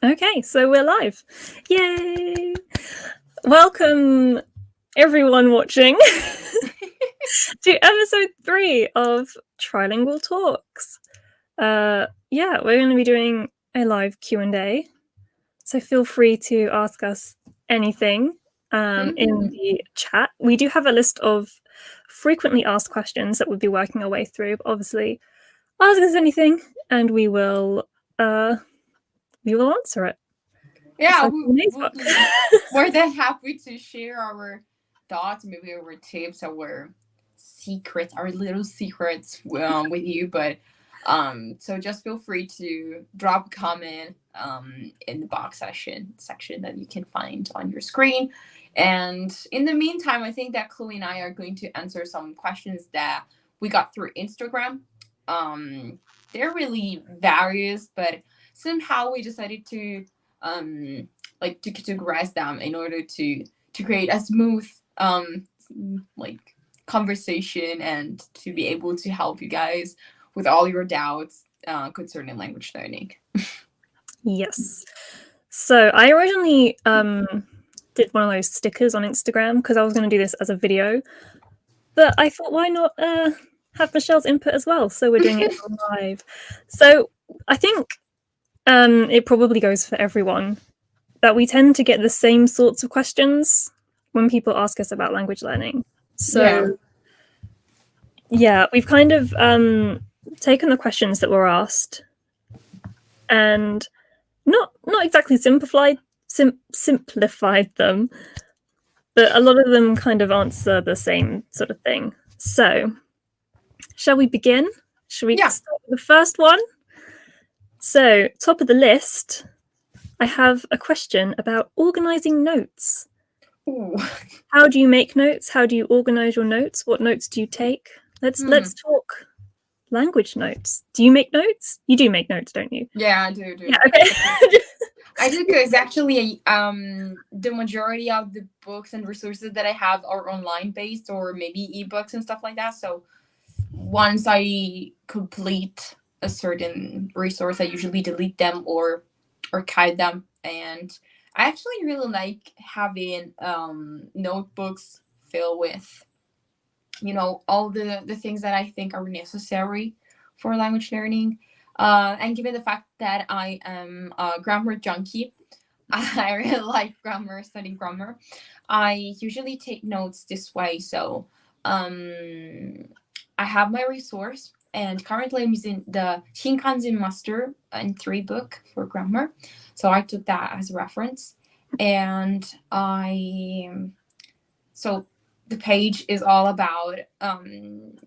Okay, so we're live. Yay! Welcome, everyone watching, to episode 3 of Trylingual Talks. We're going to be doing a live Q&A, so feel free to ask us anything in the chat. We do have a list of frequently asked questions that we'll be working our way through, but obviously ask us anything and we will answer it. Yeah, we're then happy to share our thoughts, maybe our tips, our secrets, our little secrets with you. But so just feel free to drop a comment in the box section that you can find on your screen. And in the meantime, I think that Chloe and I are going to answer some questions that we got through Instagram. They're really various, but somehow we decided to to categorize them in order to create a smooth conversation and to be able to help you guys with all your doubts concerning language learning. Yes. So I originally did one of those stickers on Instagram because I was going to do this as a video, but I thought, why not have Michelle's input as well? So we're doing it live. So I think it probably goes for everyone that we tend to get the same sorts of questions when people ask us about language learning. So yeah we've kind of taken the questions that were asked and not exactly simplified them, but a lot of them kind of answer the same sort of thing. So shall we begin? Should we start with the first one? So top of the list, I have a question about organizing notes. Ooh. How do you make notes? How do you organize your notes? What notes do you take? Let's talk language notes. Do you make notes? You do make notes, don't you? Yeah, I do. Yeah, okay. I do, because actually the majority of the books and resources that I have are online based, or maybe ebooks and stuff like that. So once I complete a certain resource, I usually delete them or archive them. And I actually really like having notebooks filled with, all the things that I think are necessary for language learning. And given the fact that I am a grammar junkie, I really like grammar, studying grammar, I usually take notes this way. So I have my resource, and currently I'm using the Shinkansen Master in 3 book for grammar. So I took that as a reference. And so the page is all about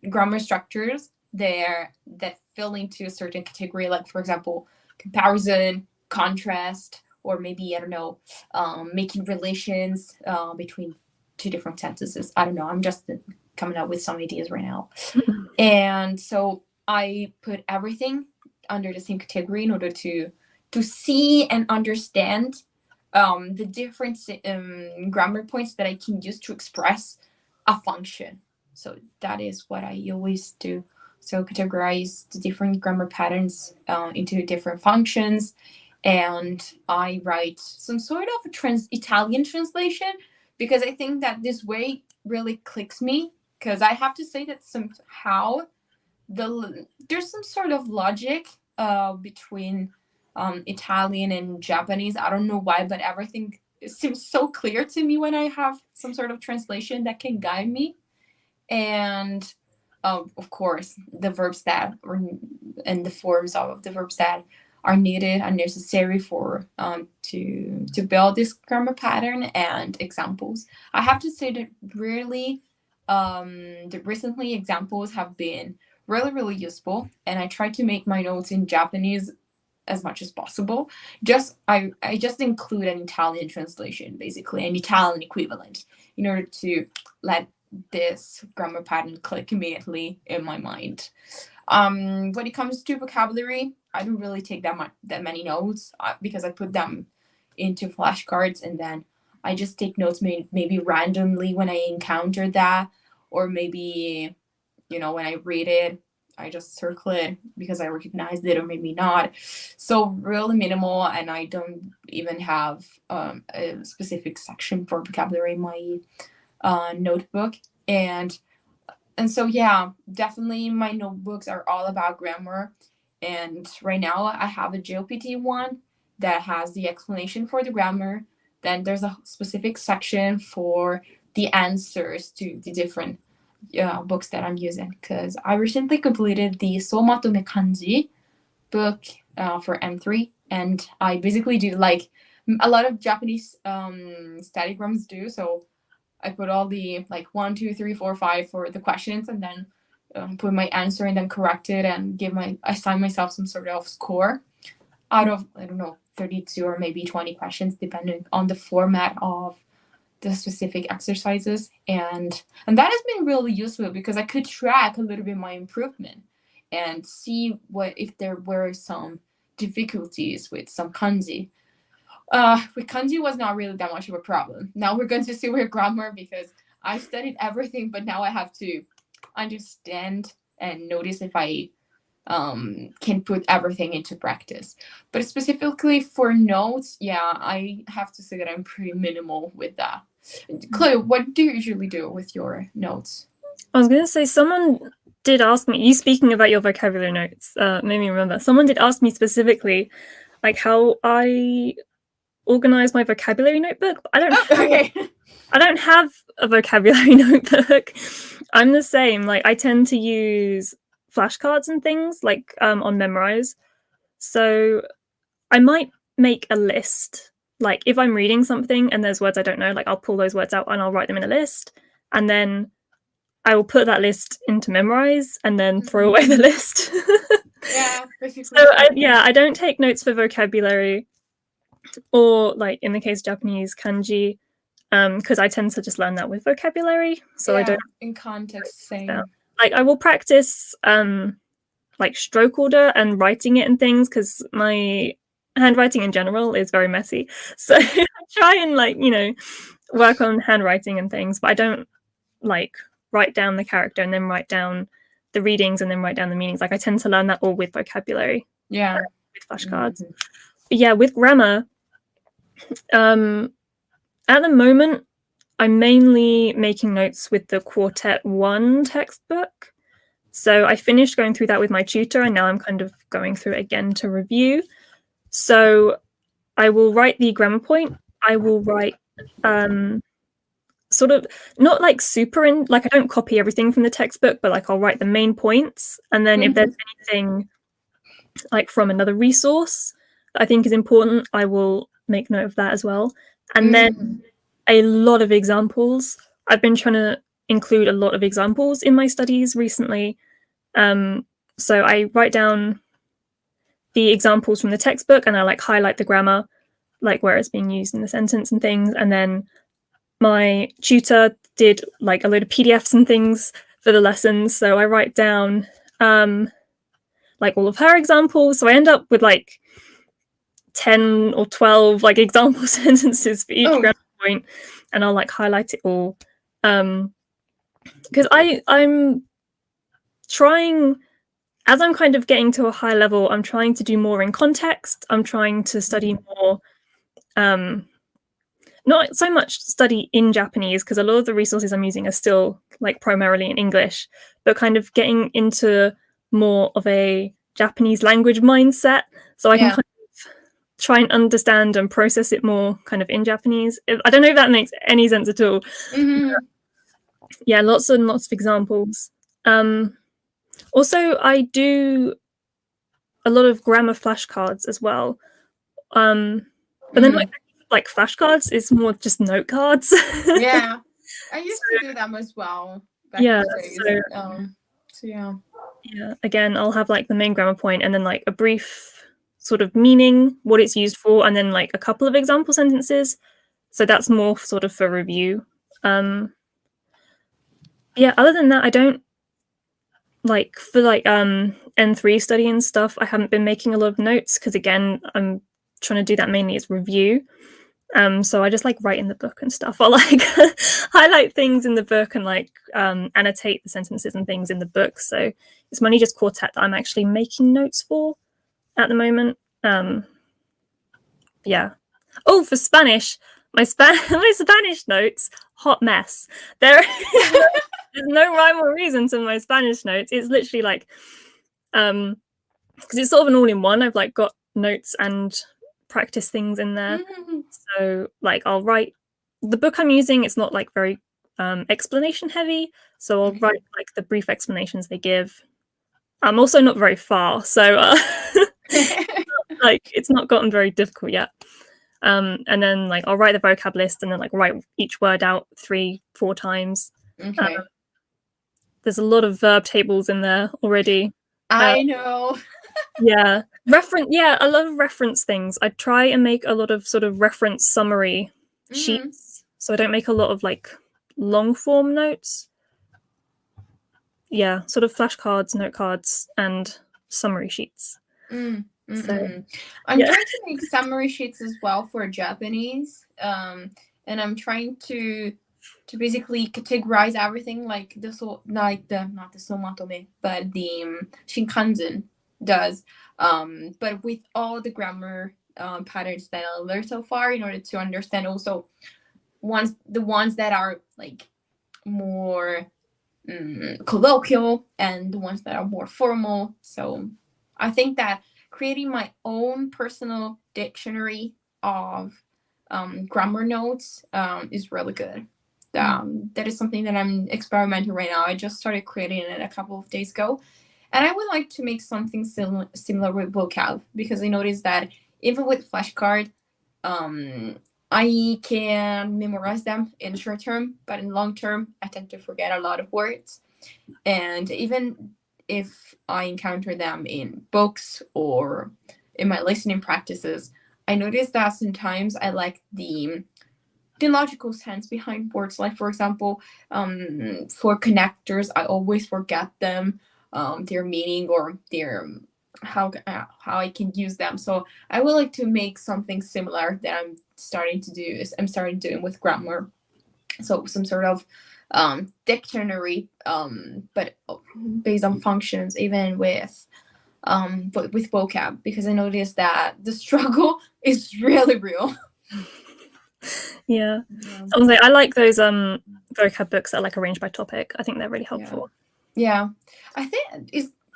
grammar structures there that fill into a certain category, like, for example, comparison, contrast, or maybe, I don't know, making relations between 2 different sentences. I don't know. I'm just coming up with some ideas right now. And so I put everything under the same category in order to see and understand the different grammar points that I can use to express a function. So that is what I always do. So categorize the different grammar patterns into different functions, and I write some sort of Italian translation, because I think that this way really clicks me, because I have to say that somehow there's some sort of logic between Italian and Japanese. I don't know why, but everything seems so clear to me when I have some sort of translation that can guide me. And of course, the verbs and the forms of the verbs that are needed and necessary for to build this grammar pattern and examples. I have to say that really the recently examples have been really, really useful, and I try to make my notes in Japanese as much as possible. I just include an Italian translation, basically an Italian equivalent, in order to let this grammar pattern click immediately in my mind. When it comes to vocabulary, I don't really take that many notes because I put them into flashcards, and then I just take notes maybe randomly when I encounter that, or maybe when I read it I just circle it because I recognized it or maybe not. So really minimal, and I don't even have a specific section for vocabulary in my notebook. And so yeah, definitely my notebooks are all about grammar. And right now I have a JLPT one that has the explanation for the grammar. Then there's a specific section for the answers to the different books that I'm using, because I recently completed the Somatome Kanji book for M3, and I basically do like a lot of Japanese stadigrams do. So I put all the like 1, 2, 3, 4, 5 for the questions, and then put my answer and then correct it and assign myself some sort of score out of, I don't know, 32 or maybe 20 questions, depending on the format of the specific exercises. And that has been really useful because I could track a little bit my improvement and see if there were some difficulties with some kanji. With kanji was not really that much of a problem. Now we're going to see with grammar, because I studied everything, but now I have to understand and notice if I can put everything into practice. But specifically for notes, yeah, I have to say that I'm pretty minimal with that. Chloe, what do you usually do with your notes? I was going to say, someone did ask me, you speaking about your vocabulary notes, made me remember, someone did ask me specifically, like, how I organize my vocabulary notebook. I don't have a vocabulary notebook. I'm the same. Like, I tend to use flashcards and things, like on Memrise. So I might make a list. Like, if I'm reading something and there's words I don't know, like, I'll pull those words out and I'll write them in a list, and then I will put that list into Memrise and then throw away the list. Yeah, basically. So I don't take notes for vocabulary, or like in the case of Japanese, kanji, because I tend to just learn that with vocabulary. So yeah, I don't in context same. Like, I will practice like stroke order and writing it and things, because my handwriting in general is very messy. So I try and, like, you know, work on handwriting and things, but I don't like write down the character and then write down the readings and then write down the meanings. Like, I tend to learn that all with vocabulary. Yeah. With flashcards. But yeah, with grammar, at the moment, I'm mainly making notes with the Quartet 1 textbook. So I finished going through that with my tutor, and now I'm kind of going through it again to review. So I will write the grammar point. I will write sort of not like super in, like, I don't copy everything from the textbook, but like I'll write the main points. And then if there's anything like from another resource that I think is important, I will make note of that as well. And then a lot of examples. I've been trying to include a lot of examples in my studies recently. So I write down the examples from the textbook and I like highlight the grammar, like where it's being used in the sentence and things. And then my tutor did like a load of PDFs and things for the lessons. So I write down like all of her examples. So I end up with like 10 or 12 like example sentences for each grammar point, and I'll like highlight it all. Because I'm trying, as I'm kind of getting to a high level, I'm trying to do more in context. I'm trying to study more, not so much study in Japanese, because a lot of the resources I'm using are still like primarily in English, but kind of getting into more of a Japanese language mindset, so I can kind of try and understand and process it more kind of in Japanese. I don't know if that makes any sense at all. Yeah, lots and lots of examples. Also, I do a lot of grammar flashcards as well. But then like flashcards is more just note cards. Yeah, I used to do them as well. Yeah, so yeah. Yeah, again, I'll have like the main grammar point and then like a brief sort of meaning, what it's used for, and then like a couple of example sentences. So that's more sort of for review. Yeah, other than that, I don't like for like N3 study and stuff, I haven't been making a lot of notes because again, I'm trying to do that mainly as review. So I just like write in the book and stuff, or like highlight things in the book and like annotate the sentences and things in the book. So it's mainly just quartet that I'm actually making notes for at the moment. Yeah. Oh, for Spanish, my Spanish notes, hot mess. There's no rhyme or reason to my Spanish notes. It's literally like, because it's sort of an all-in-one. I've like got notes and practice things in there. So like I'll write the book I'm using. It's not like very explanation heavy, so I'll write like the brief explanations they give. I'm also not very far, so like it's not gotten very difficult yet. And then like I'll write the vocab list and then like write each word out 3-4 times. Okay. There's a lot of verb tables in there already. I know. Yeah. I love reference things. I try and make a lot of sort of reference summary sheets. So I don't make a lot of like long form notes. Yeah, sort of flashcards, note cards, and summary sheets. So, I'm trying to make summary sheets as well for Japanese. And I'm trying to basically categorize everything like not the somatome, but the Shinkansen does. But with all the grammar patterns that I learned so far, in order to understand also the ones that are like more colloquial and the ones that are more formal. So I think that creating my own personal dictionary of grammar notes is really good. That is something that I'm experimenting right now. I just started creating it a couple of days ago. And I would like to make something similar with vocab, because I noticed that even with flashcard, I can memorize them in short term, but in long term, I tend to forget a lot of words. And even if I encounter them in books or in my listening practices, I notice that sometimes I like the logical sense behind words. Like, for example, for connectors, I always forget them, their meaning or their how I can use them. So I would like to make something similar that I'm starting doing with grammar. So some sort of dictionary, but based on functions, even with vocab, because I noticed that the struggle is really real. Yeah. I like those vocab books that are like arranged by topic. I think they're really helpful. Yeah.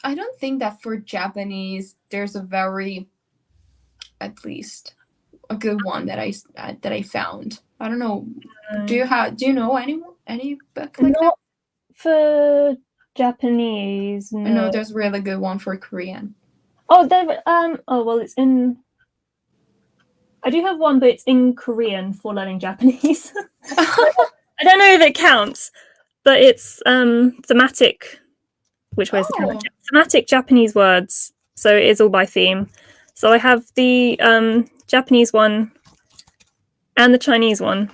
I don't think that for Japanese there's at least a good one that I found. I don't know. Do you know any book like that? Not for Japanese. No. I know there's a really good one for Korean. Oh, it's in. I do have one, but it's in Korean for learning Japanese. I don't know if it counts, but it's thematic. Which way is the camera? Thematic Japanese words. So it is all by theme. So I have the Japanese one and the Chinese one.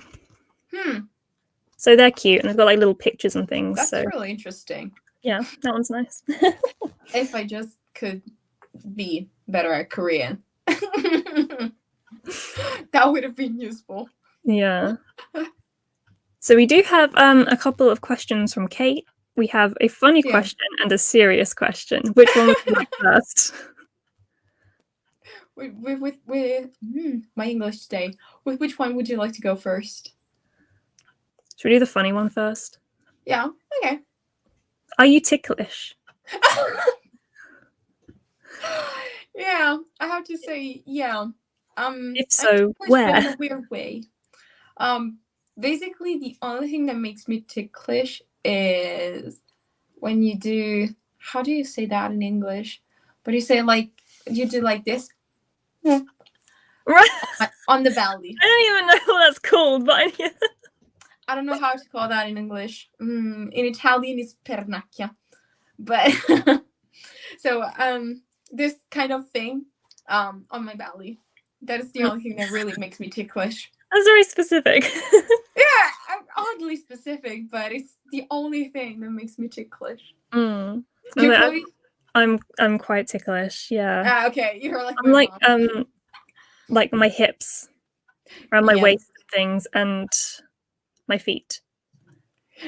So they're cute, and they've got like little pictures and things. That's really interesting. Yeah, that one's nice. If I just could be better at Korean, that would have been useful. Yeah. So we do have a couple of questions from Kate. We have a funny question and a serious question. Which one would you like first? With my English today. With which one would you like to go first? Should we do the funny one first? Yeah, okay. Are you ticklish? Yeah, I have to say, yeah. If so, where? In a weird way. Basically, the only thing that makes me ticklish is when you do. How do you say that in English? But you say like you do like this. Right. On the belly. I don't even know what that's called, but I don't know how to call that in English. In Italian, it's pernacchia. But so this kind of thing on my belly. That is the only thing that really makes me ticklish. That's very specific. Yeah, I'm oddly specific, but it's the only thing that makes me ticklish. I'm quite ticklish. Yeah. Okay, you're like I'm like my hips. around my Yeah. waist and things, and my feet.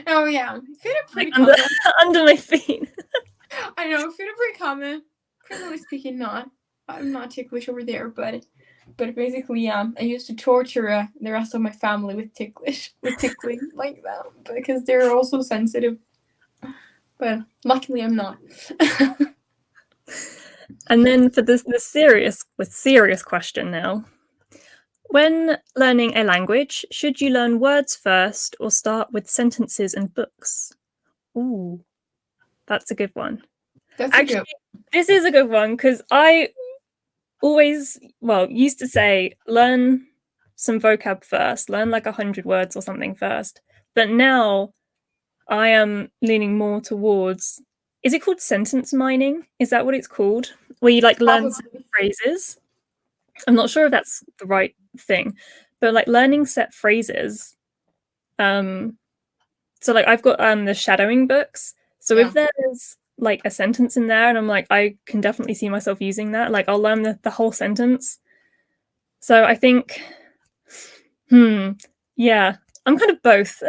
Oh yeah, feet are pretty Like under, common. under my feet. I know feet are pretty common. Criminally speaking, not. I'm not ticklish over there, but basically, yeah. I used to torture the rest of my family with tickling like that because they're also sensitive. But luckily, I'm not. And then for this serious question now. When learning a language, should you learn words first or start with sentences and books? Ooh, that's a good one. That's Actually, a good. this is a good one because I always, used to say, learn some vocab first, learn like 100 words or something first. But now I am leaning more towards, is it called sentence mining? Is that what it's called? Where you like learn Probably. phrases? I'm not sure if that's the right thing, but like learning set phrases. So like I've got the shadowing books. So Yeah. if there's like a sentence in there and I'm like, I can definitely see myself using that, like I'll learn the whole sentence. So I think, yeah, I'm kind of both.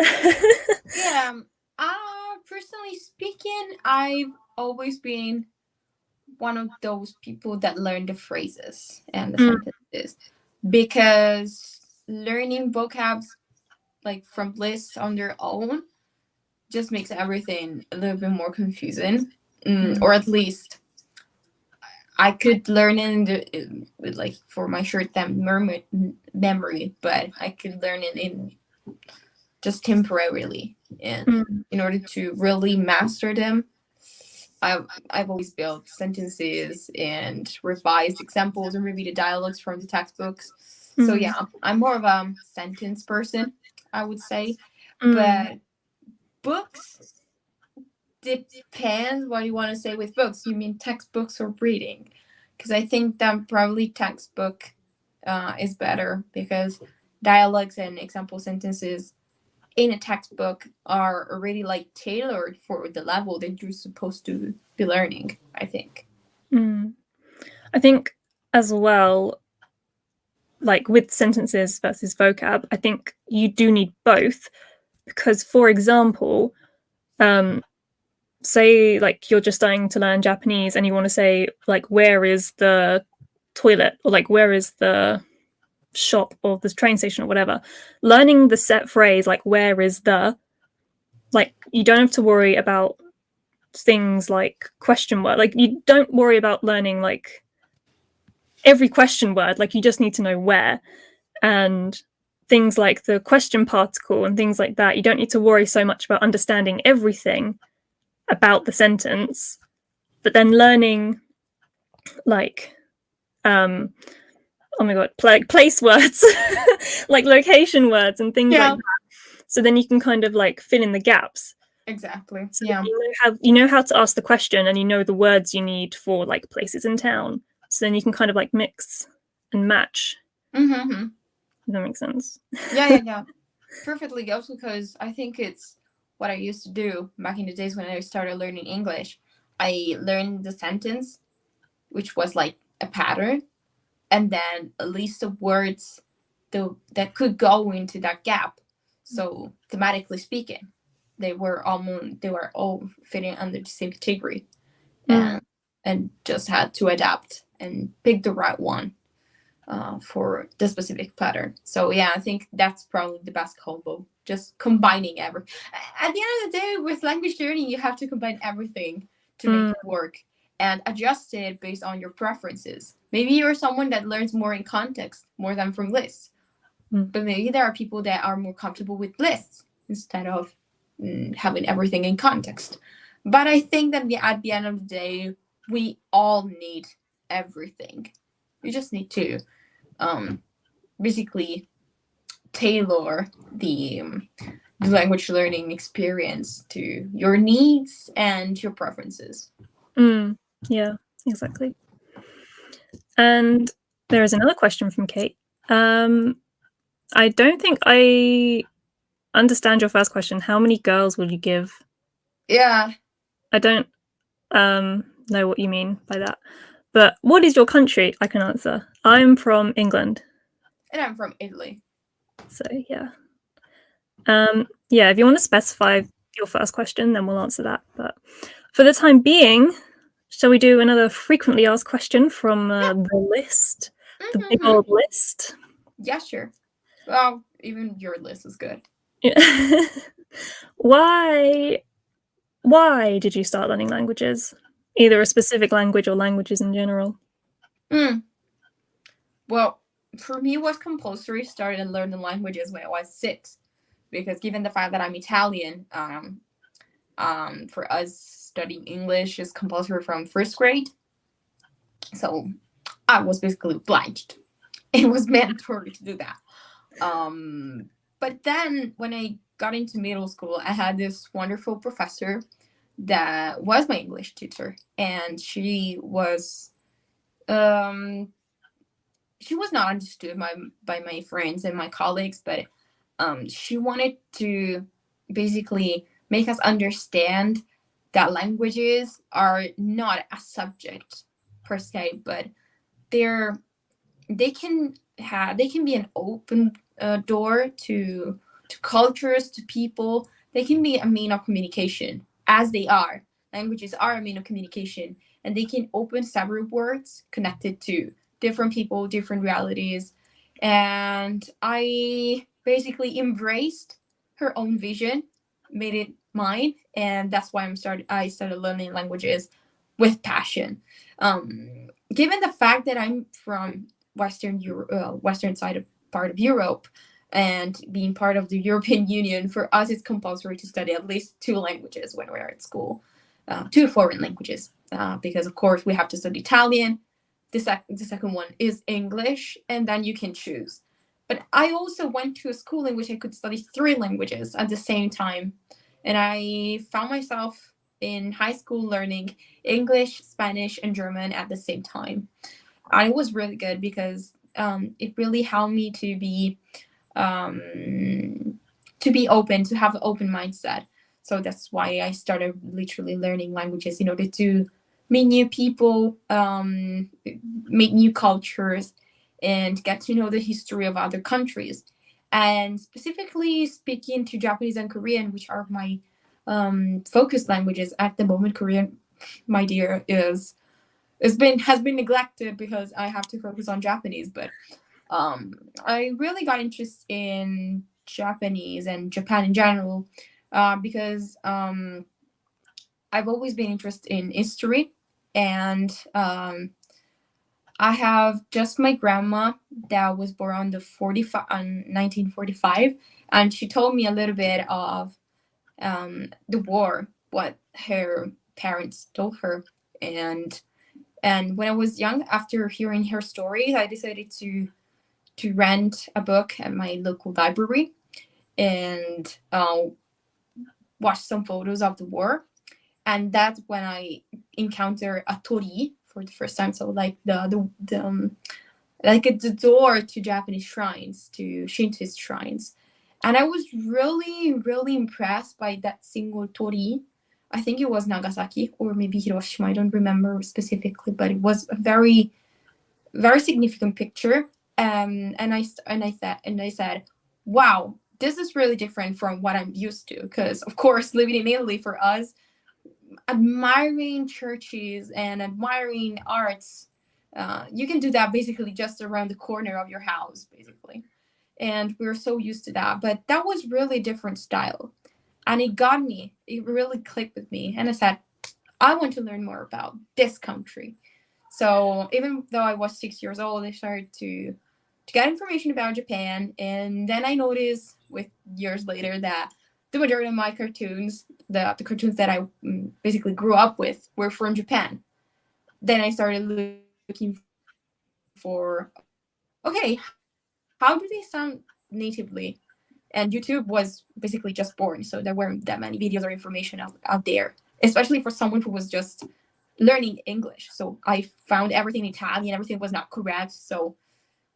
Yeah. Personally speaking, I've always been one of those people that learn the phrases and the sentences because learning vocabs like from lists on their own just makes everything a little bit more confusing, or at least I could learn with like for my short-term memory, but I could learn it in just temporarily, and in order to really master them, I've always built sentences and revised examples and reviewed dialogues from the textbooks. So yeah, I'm more of a sentence person, I would say. But books depends what you want to say with books. You mean textbooks or reading? Because I think that probably textbook is better because dialogues and example sentences in a textbook are already like tailored for the level that you're supposed to be learning, I think. I think as well, like with sentences versus vocab, I think you do need both because, for example, say like you're just starting to learn Japanese and you want to say like, where is the toilet, or like, where is the shop or the train station or whatever. Learning the set phrase like, where is the, like, you don't have to worry about things like question word. Like, you don't worry about learning like every question word. Like, you just need to know where. And things like the question particle and things like that, you don't need to worry so much about understanding everything about the sentence. But then learning like oh my god, like place words, like location words and things like that. So then you can kind of like fill in the gaps. Exactly. So Yeah. you know how to ask the question and you know the words you need for like places in town. So then you can kind of like mix and match. Mm-hmm. Does that make sense? Yeah. Perfectly. Also, because I think it's what I used to do back in the days when I started learning English. I learned the sentence, which was like a pattern, and then a list of words that could go into that gap. So thematically speaking, they were all fitting under the same category, and just had to adapt and pick the right one for the specific pattern. So yeah, I think that's probably the best combo. Just combining every. At the end of the day, with language learning, you have to combine everything to make it work and adjust it based on your preferences. Maybe you're someone that learns more in context more than from lists, but maybe there are people that are more comfortable with lists instead of having everything in context. But I think that at the end of the day, we all need everything. You just need to basically tailor the language learning experience to your needs and your preferences. Yeah, exactly. And there is another question from Kate. I don't think I understand your first question. How many girls will you give? Yeah. I don't know what you mean by that. But what is your country? I can answer. I'm from England. And I'm from Italy. So yeah. Yeah, if you want to specify your first question, then we'll answer that. But for the time being, shall we do another frequently asked question from the list, the big old list? Yeah, sure. Well, even your list is good. Why did you start learning languages? Either a specific language or languages in general? Well, for me, it was compulsory started learning languages when I was 6, because given the fact that I'm Italian, for us studying English is compulsory from 1st grade. So I was basically obliged. It was mandatory to do that. But then when I got into middle school, I had this wonderful professor that was my English teacher, and she was not understood by my friends and my colleagues, but she wanted to basically make us understand that languages are not a subject per se, but they can be an open door to cultures, to people. They can be a mean of communication, as they are. Languages are a mean of communication, and they can open several words connected to different people, different realities. And I basically embraced her own vision, made it mine, and that's why I started learning languages with passion. Given the fact that I'm from Western side of part of Europe, and being part of the European Union, for us it's compulsory to study at least 2 languages when we're at school, 2 foreign languages, because of course we have to study Italian. The second one is English, and then you can choose. But I also went to a school in which I could study 3 languages at the same time, and I found myself in high school learning English, Spanish, and German at the same time. And it was really good because it really helped me to be open, to have an open mindset. So that's why I started literally learning languages, in order to meet new people, meet new cultures, and get to know the history of other countries. And specifically speaking to Japanese and Korean, which are my focus languages at the moment. Korean, my dear, has been neglected because I have to focus on Japanese. But I really got interested in Japanese and Japan in general, because I've always been interested in history, and I have just my grandma that was born on 1945, and she told me a little bit of the war, what her parents told her. And when I was young, after hearing her stories, I decided to rent a book at my local library, and watch some photos of the war. And that's when I encountered a tori for the first time. So like the door to Japanese shrines, to Shintoist shrines. And I was really, really impressed by that single tori. I think it was Nagasaki or maybe Hiroshima. I don't remember specifically, but it was a very, very significant picture. And I said, wow, this is really different from what I'm used to. Because of course, living in Italy, for us, admiring churches and admiring arts, you can do that basically just around the corner of your house, basically. And we're so used to that. But that was really a different style. And it got me. It really clicked with me. And I said, I want to learn more about this country. So even though I was 6 years old, I started to get information about Japan. And then I noticed with years later that the majority of my cartoons, the cartoons that I basically grew up with, were from Japan. Then I started looking for, okay, how do they sound natively? And YouTube was basically just born, so there weren't that many videos or information out there, especially for someone who was just learning English. So I found everything in Italian, everything was not correct. So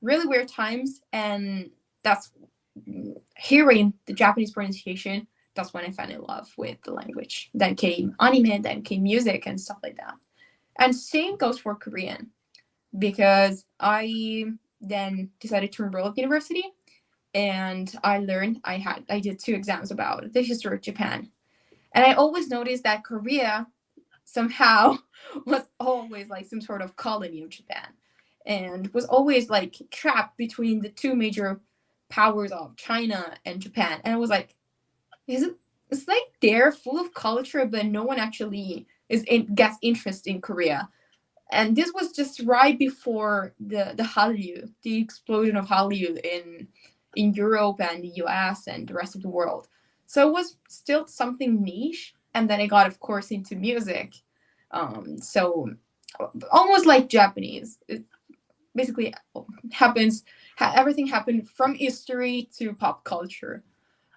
really weird times. And that's hearing the Japanese pronunciation, that's when I fell in love with the language. Then came anime, then came music and stuff like that. And same goes for Korean, because I then decided to enroll at university, and I did 2 exams about the history of Japan. And I always noticed that Korea somehow was always like some sort of colony of Japan, and was always like trapped between the 2 major powers of China and Japan. And I was like, it's like they're full of culture, but no one actually gets interest in Korea. And this was just right before the Hallyu, the explosion of Hallyu in Europe and the US and the rest of the world. So it was still something niche. And then I got, of course, into music. So almost like Japanese. It basically everything happened from history to pop culture.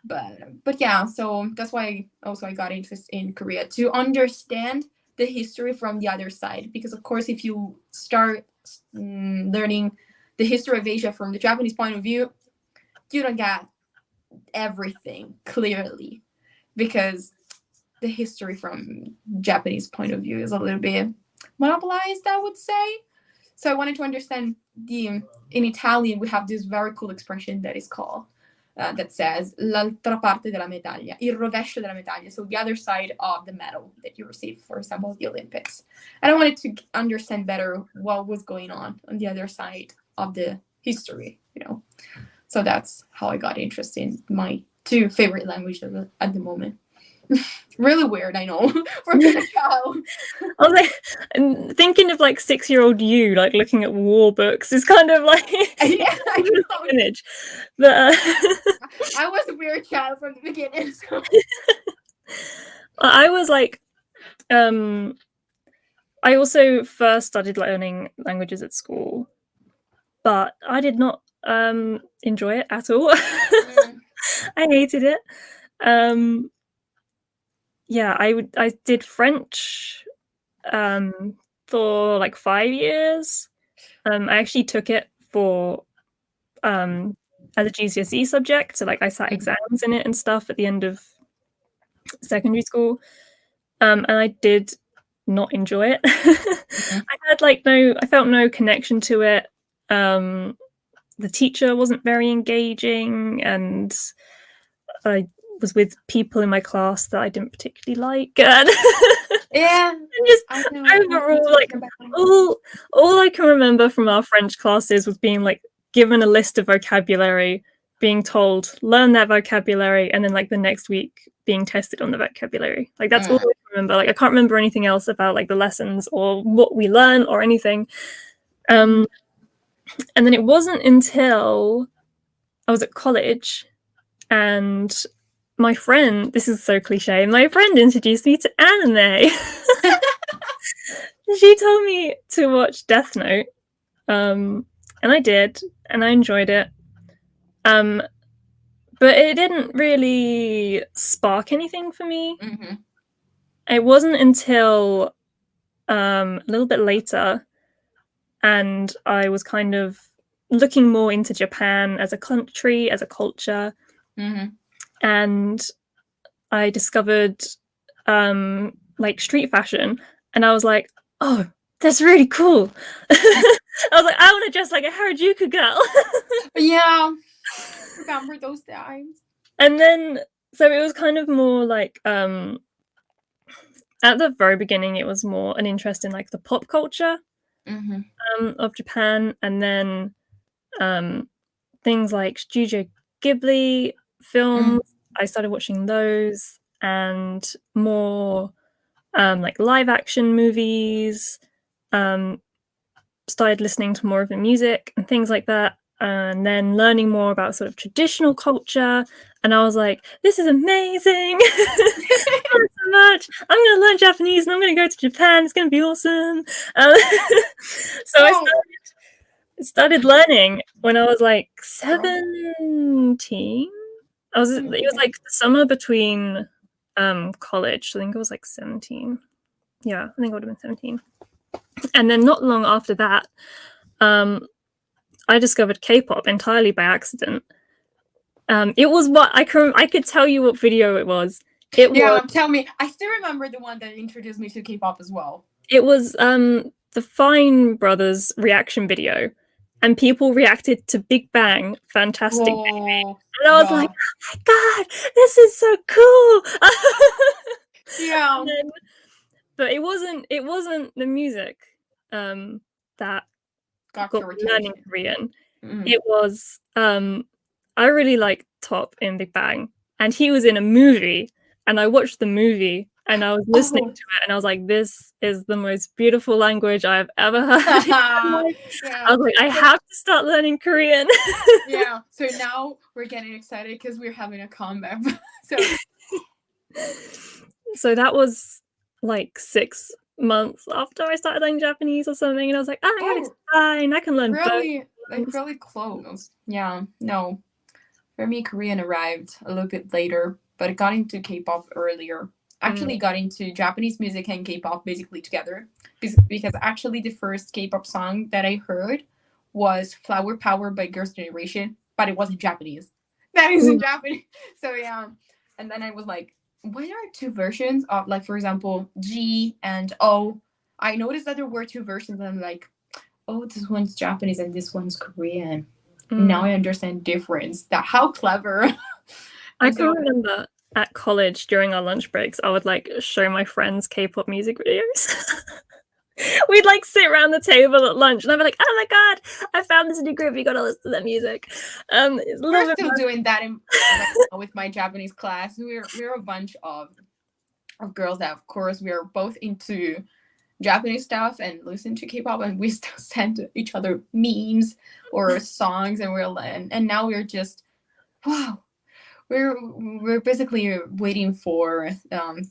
But yeah, so that's why also I got interested in Korea, to understand the history from the other side. Because of course, if you start learning the history of Asia from the Japanese point of view, you don't get everything clearly, because the history from Japanese point of view is a little bit monopolized, I would say. So I wanted to understand in Italian, we have this very cool expression that is called that says l'altra parte della medaglia, il rovescio della medaglia, so the other side of the medal that you receive, for example, at the Olympics. And I wanted to understand better what was going on the other side of the history, So that's how I got interested in my 2 favorite languages at the moment. Really weird, I know, for a child. I was like, thinking of like 6-year-old you, like looking at war books is kind of like Yeah, I know. image. But I was a weird child from the beginning. So. I was like, I also first started learning languages at school, but I did not enjoy it at all. I hated it. Yeah, I did French for like 5 years. I actually took it for as a GCSE subject, so like I sat exams in it and stuff at the end of secondary school, and I did not enjoy it. I felt no connection to it. The teacher wasn't very engaging, and I was with people in my class that I didn't particularly like. And yeah, just overall, like all I can remember from our French classes was being like given a list of vocabulary, being told learn that vocabulary, and then like the next week being tested on the vocabulary. Like that's all I can remember. Like I can't remember anything else about like the lessons or what we learn or anything. And then it wasn't until I was at college and my friend, this is so cliche, my friend introduced me to anime. She told me to watch Death Note, and I did, and I enjoyed it. But it didn't really spark anything for me. It wasn't until a little bit later, and I was kind of looking more into Japan as a country, as a culture, and I discovered like street fashion, and I was like, oh, that's really cool. I was like, I want to dress like a Harajuku girl. Yeah, remember those times. And then so it was kind of more like at the very beginning it was more an interest in like the pop culture of Japan, and then things like Studio Ghibli films, I started watching those, and more like live action movies, started listening to more of the music and things like that, and then learning more about sort of traditional culture. And I was like, this is amazing. So much. I'm going to learn Japanese and I'm going to go to Japan. It's going to be awesome. So I started learning when I was like 17. It was like the summer between college. I think it was like 17. Yeah, I think it would have been 17. And then not long after that, I discovered K-pop entirely by accident. It was what I could tell you what video it was. Tell me. I still remember the one that introduced me to K-pop as well. It was the Fine Brothers reaction video, and people reacted to Big Bang Fantastic Baby. Oh, And I was like, oh my god, this is so cool. yeah. But it wasn't the music that Got got your me learning attention. Korean. Mm. It was I really like Top in Big Bang, and he was in a movie, and I watched the movie and I was listening to it, and I was like, this is the most beautiful language I've ever heard. I Yeah. was like, I have to start learning Korean. Yeah. So now we're getting excited because we're having a comeback. So that was like 6 months after I started learning Japanese or something, and I was like, oh my god, it's fine. I can learn really, both. really close. Yeah. No. For me, Korean arrived a little bit later, but I got into K-pop earlier. Actually, got into Japanese music and K-pop basically together, because actually the first K-pop song that I heard was "Flower Power" by Girls' Generation, but it wasn't Japanese. That is in Japanese. So yeah, and then I was like, why are there two versions of, like, for example, G and O? I noticed that there were two versions, and I'm like, oh, this one's Japanese and this one's Korean. Now I understand difference. That how clever. I can remember at college during our lunch breaks, I would like show my friends K-pop music videos. We'd like sit around the table at lunch, and I'd be like, "Oh my god, I found this new group. You gotta listen to their music." We're still doing that with my Japanese class. We're a bunch of girls that, of course, we are both into Japanese stuff and listen to K-pop, and we still send each other memes or songs, and now we're just, wow. We're basically waiting for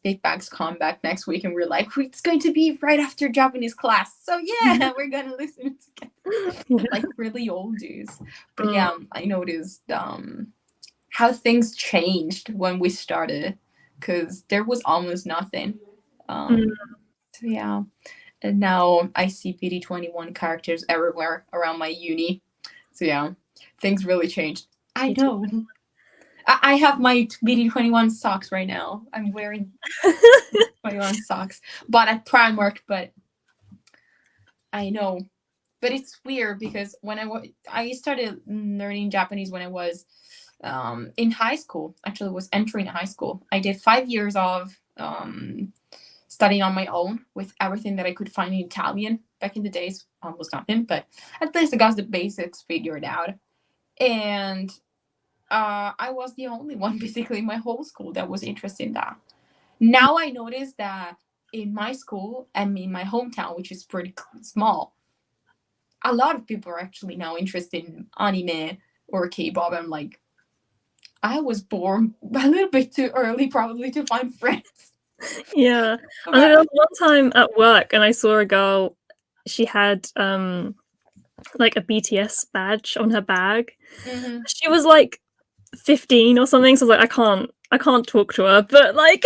Big Bang's comeback next week, and we're like, it's going to be right after Japanese class, so yeah, we're gonna listen together. Like really old dudes. But yeah, I noticed how things changed when we started, because there was almost nothing. So yeah, and now I see PD21 characters everywhere around my uni. So yeah, things really changed. I know. I have my BD21 socks right now. I'm wearing 21 socks. Bought at Primark, but I know. But it's weird because when I started learning Japanese when I was in high school. Actually, was entering high school. I did 5 years of studying on my own with everything that I could find in Italian. Back in the days, almost nothing, but at least I got the basics figured out. And I was the only one basically in my whole school that was interested in that. Now I notice that in my school and in my hometown, which is pretty small, a lot of people are actually now interested in anime or K-pop. I'm like, I was born a little bit too early probably to find friends. Yeah. I mean, there was one time at work and I saw a girl, she had like a BTS badge on her bag. Mm-hmm. She was like 15 or something, so I was like, I can't talk to her, but like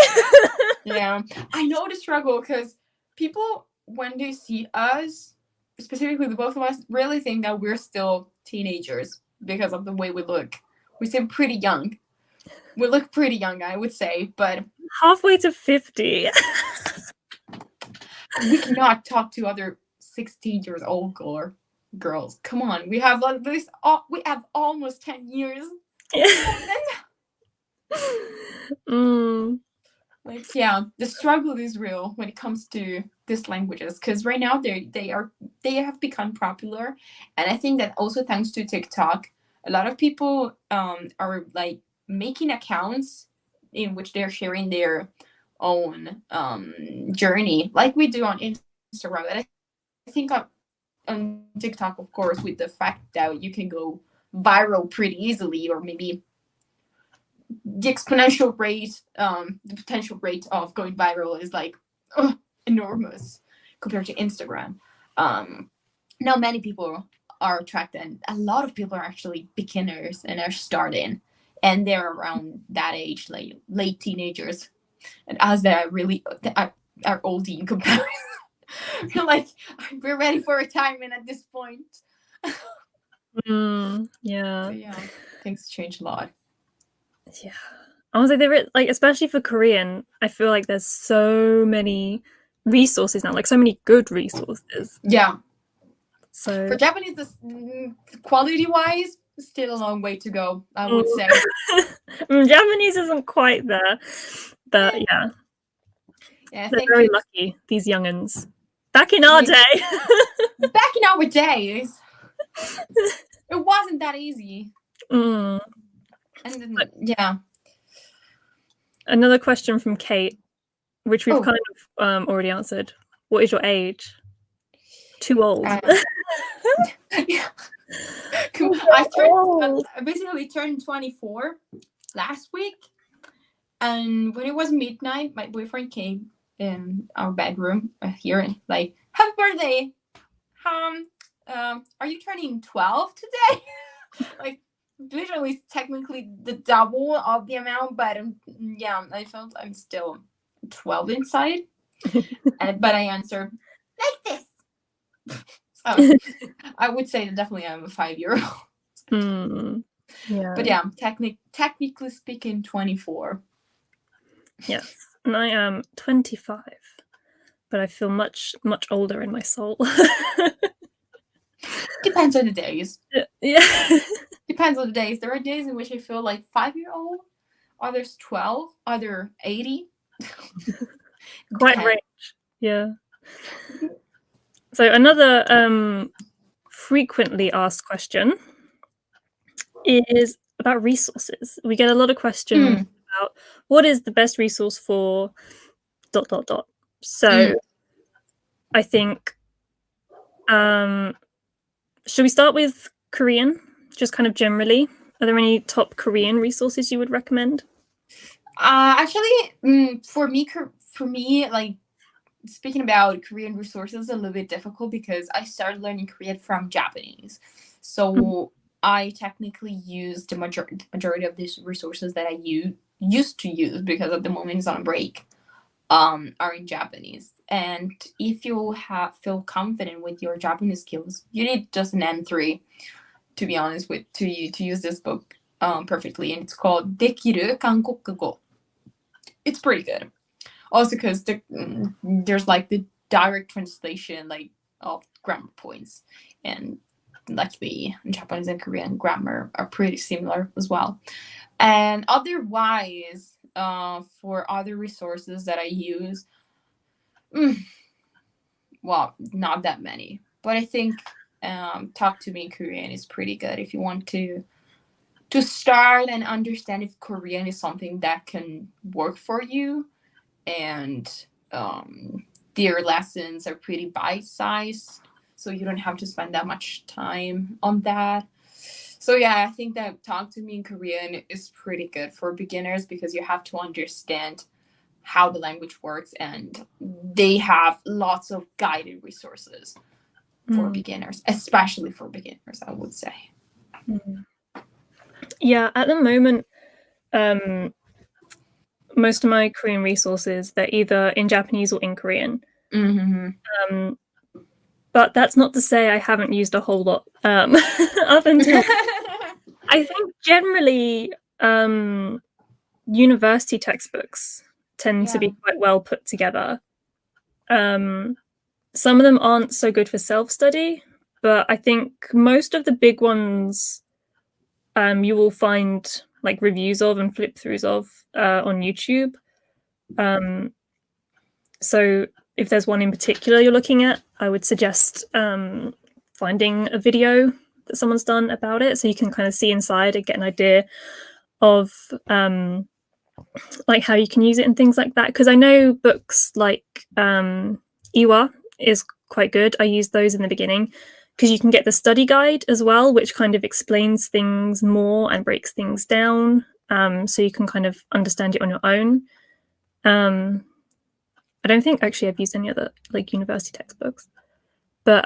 Yeah, I know the struggle because people, when they see us, specifically the both of us, really think that we're still teenagers because of the way we look. We seem pretty young. We look pretty young, I would say, but halfway to 50. we cannot talk to other 16 years old girls. Come on, we have at least we have almost 10 years. Like, yeah, the struggle is real when it comes to these languages, because right now they have become popular, and I think that also thanks to TikTok, a lot of people are like making accounts in which they're sharing their own journey, like we do on Instagram. And I think on TikTok, of course, with the fact that you can go viral pretty easily, or maybe the exponential rate, the potential rate of going viral is like enormous compared to Instagram. Now many people are attracted, and a lot of people are actually beginners and are starting, and they're around that age, like late teenagers, and as they're really are old in comparison. You're like, we're ready for retirement at this point. Yeah. So yeah, things change a lot. Yeah. I was like, like, especially for Korean, I feel like there's so many resources now, like so many good resources. Yeah. So for Japanese, quality-wise, still a long way to go, I would say. Japanese isn't quite there, but yeah, I they're think very lucky, these young'uns. Back in our day. Back in our days, it wasn't that easy. Mm. And then, yeah. Another question from Kate, which we've kind of already answered. What is your age? Too old. I basically turned 24 last week, and when it was midnight, my boyfriend came in our bedroom here and like, happy birthday, are you turning 12 today? Like, literally technically the double of the amount, but yeah, I felt I'm still 12 inside. But I answer like this. So I would say that definitely I'm a 5-year-old. Yeah. But yeah, technically speaking, 24. Yes, and I am 25, but I feel much older in my soul. Depends on the days. Yeah. Depends on the days. There are days in which I feel like 5-year-old, others 12, other 80. Quite range. Yeah. So another frequently asked question is about resources. We get a lot of questions about what is the best resource for ... So I think should we start with Korean, just kind of generally? Are there any top Korean resources you would recommend? Actually, for me, like, speaking about Korean resources is a little bit difficult because I started learning Korean from Japanese. So I technically use the majority of these resources that I used to use, because at the moment it's on a break, are in Japanese. And if you feel confident with your Japanese skills, you need just an N3, to be honest, to use this book perfectly. And it's called Dekiru Kankokugo. It's pretty good. Also because there's like the direct translation like of grammar points, and luckily Japanese and Korean grammar are pretty similar as well. And otherwise, for other resources that I use, well, not that many, but I think Talk to Me in Korean is pretty good if you want to start and understand if Korean is something that can work for you. And their lessons are pretty bite-sized, so you don't have to spend that much time on that. So yeah, I think that Talk to Me in Korean is pretty good for beginners, because you have to understand how the language works, and they have lots of guided resources for beginners, especially for beginners, I would say. Yeah, at the moment, most of my Korean resources, they're either in Japanese or in Korean. But that's not to say I haven't used a whole lot up until I think generally university textbooks tend to be quite well put together. Some of them aren't so good for self-study, but I think most of the big ones you will find like reviews of and flip-throughs of on YouTube. So if there's one in particular you're looking at, I would suggest finding a video that someone's done about it, so you can kind of see inside and get an idea of like how you can use it and things like that. Because I know books like Iwa is quite good. I used those in the beginning because you can get the study guide as well, which kind of explains things more and breaks things down, so you can kind of understand it on your own. I don't think actually I've used any other like university textbooks, but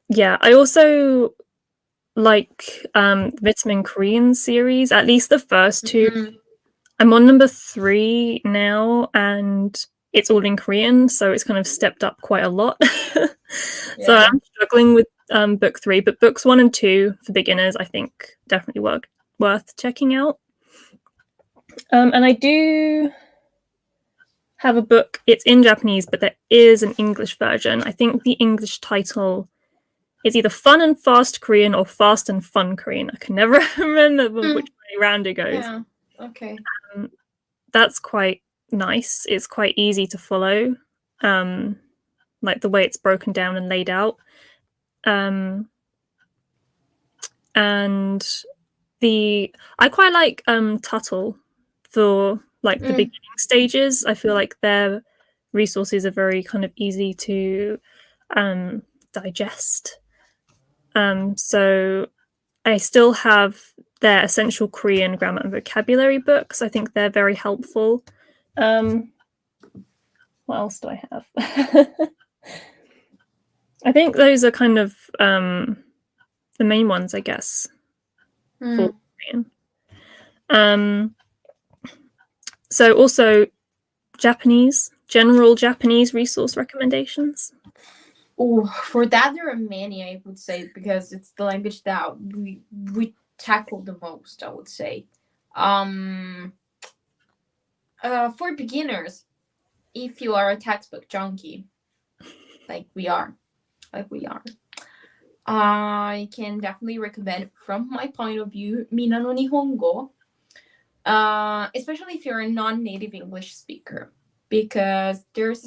yeah, I also like Vitamin Korean series, at least the first two. I'm on number 3 now, and it's all in Korean, so it's kind of stepped up quite a lot. So I'm struggling with book 3, but books 1 and 2 for beginners, I think definitely worth checking out. And I do have a book. It's in Japanese, but there is an English version. I think the English title It's either Fun and Fast Korean or Fast and Fun Korean. I can never remember which way around it goes. Yeah. Okay. That's quite nice. It's quite easy to follow, like the way it's broken down and laid out. And I quite like Tuttle for like the beginning stages. I feel like their resources are very kind of easy to digest. So I still have their essential Korean grammar and vocabulary books. I think they're very helpful. What else do I have? I think those are kind of the main ones, I guess, for Korean. So also general Japanese resource recommendations. Oh, for that there are many, I would say, because it's the language that we tackle the most, I would say. For beginners, if you are a textbook junkie, like we are, I can definitely recommend, from my point of view, Mina no Nihongo, especially if you're a non-native English speaker, because there's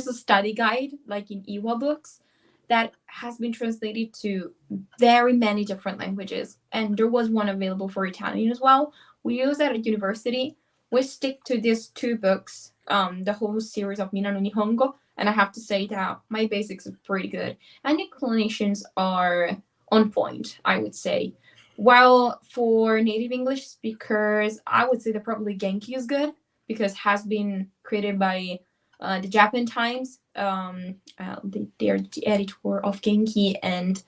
a study guide, like in Iwa books, that has been translated to very many different languages, and there was one available for Italian as well. We use that at university. We stick to these two books, the whole series of Mina no Nihongo, and I have to say that my basics are pretty good, and the explanations are on point, I would say. While for native English speakers, I would say that probably Genki is good, because it has been created by the Japan Times. They're the editor of Genki, and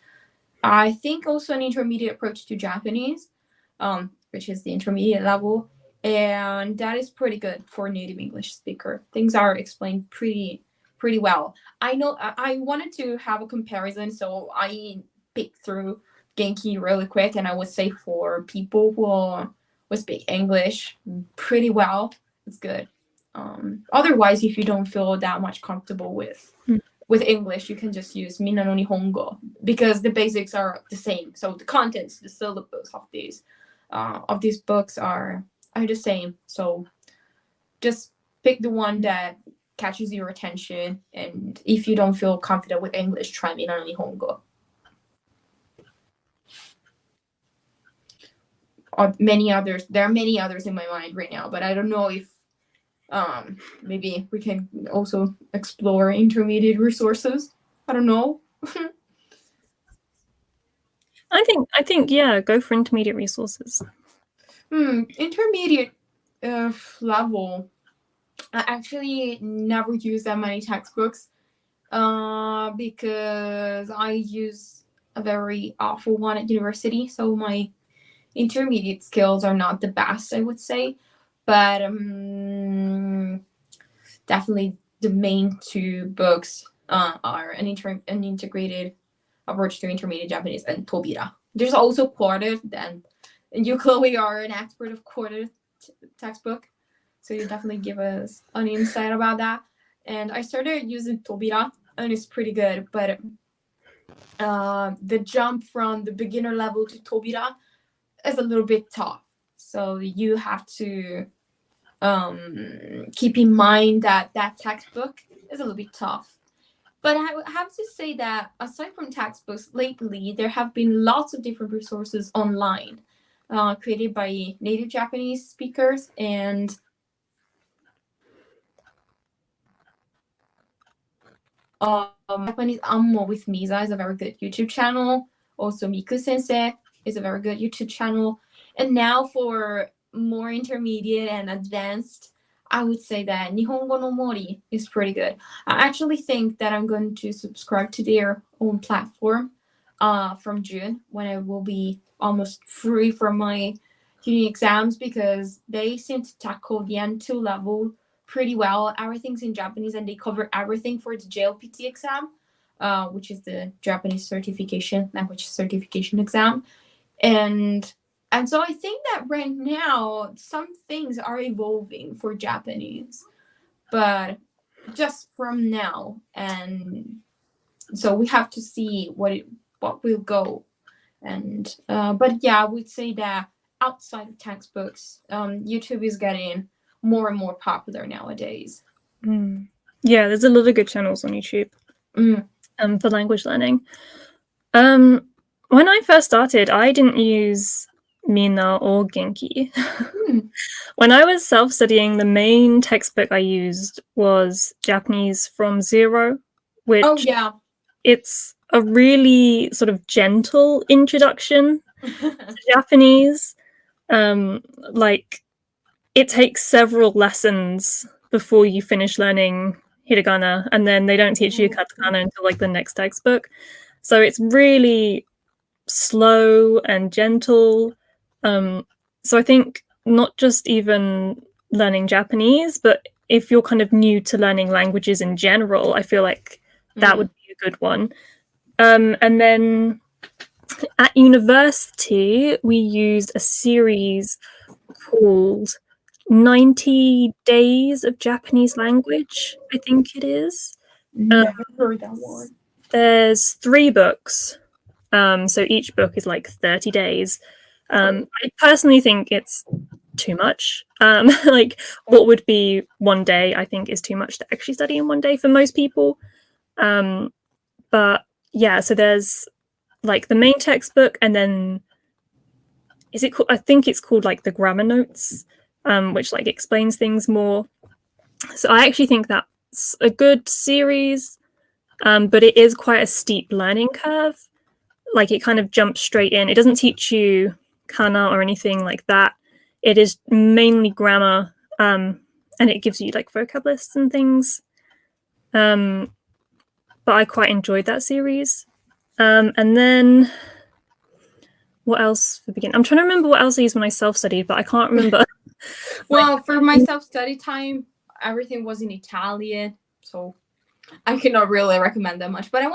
I think also an intermediate approach to Japanese, which is the intermediate level, and that is pretty good for a native English speaker. Things are explained pretty well. I know I wanted to have a comparison, so I picked through Genki really quick, and I would say for people who speak English pretty well, it's good. Otherwise, if you don't feel that much comfortable with English, you can just use Mina no Nihongo, because the basics are the same. So the contents, the syllabus of these books are the same. So just pick the one that catches your attention, and if you don't feel confident with English, try Mina no Nihongo. Or many others. There are many others in my mind right now, but I don't know if maybe we can also explore intermediate resources. I don't know. I think yeah, go for intermediate resources. Intermediate level. I actually never use that many textbooks because I use a very awful one at university, so my intermediate skills are not the best, I would say. But definitely the main two books are an integrated approach to intermediate Japanese and Tobira. There's also Quartet, and you, Chloe, are an expert of Quartet textbook, so you definitely give us an insight about that. And I started using Tobira, and it's pretty good, but the jump from the beginner level to Tobira is a little bit tough. So you have to keep in mind that textbook is a little bit tough. But I have to say that aside from textbooks, lately there have been lots of different resources online created by native Japanese speakers, and Japanese Ammo with Misa is a very good YouTube channel. Also, Miku Sensei is a very good YouTube channel. And now for more intermediate and advanced, I would say that Nihongo no Mori is pretty good. I actually think that I'm going to subscribe to their own platform from June, when I will be almost free from my uni exams, because they seem to tackle the N2 level pretty well. Everything's in Japanese, and they cover everything for the JLPT exam, which is the Japanese language certification exam. And so I think that right now some things are evolving for Japanese, but just from now. And so we have to see what will go. And but yeah, I would say that outside of textbooks, YouTube is getting more and more popular nowadays. Yeah, there's a lot of good channels on YouTube for language learning. When I first started, I didn't use Mina or Genki. When I was self-studying, the main textbook I used was Japanese from Zero, which it's a really sort of gentle introduction to Japanese. Like, it takes several lessons before you finish learning hiragana, and then they don't teach you katakana until like the next textbook. So it's really slow and gentle. So I think not just even learning Japanese, but if you're kind of new to learning languages in general, I feel like that would be a good one. And then at university, we used a series called 90 Days of Japanese Language, I think it is. Never heard that one. There's 3 books. So each book is like 30 days. I personally think it's too much. Like, what would be one day, I think, is too much to actually study in one day for most people. But yeah, so there's like the main textbook, and then is it called, I think it's called like the grammar notes, which like explains things more. So I actually think that's a good series, but it is quite a steep learning curve. Like, it kind of jumps straight in. It doesn't teach you kana or anything like that. It is mainly grammar, and it gives you like vocab lists and things. But I quite enjoyed that series. And then what else for beginning? I'm trying to remember what else I used when I self-studied, but I can't remember. Well, for my self-study time, everything was in Italian, so I cannot really recommend that much. But I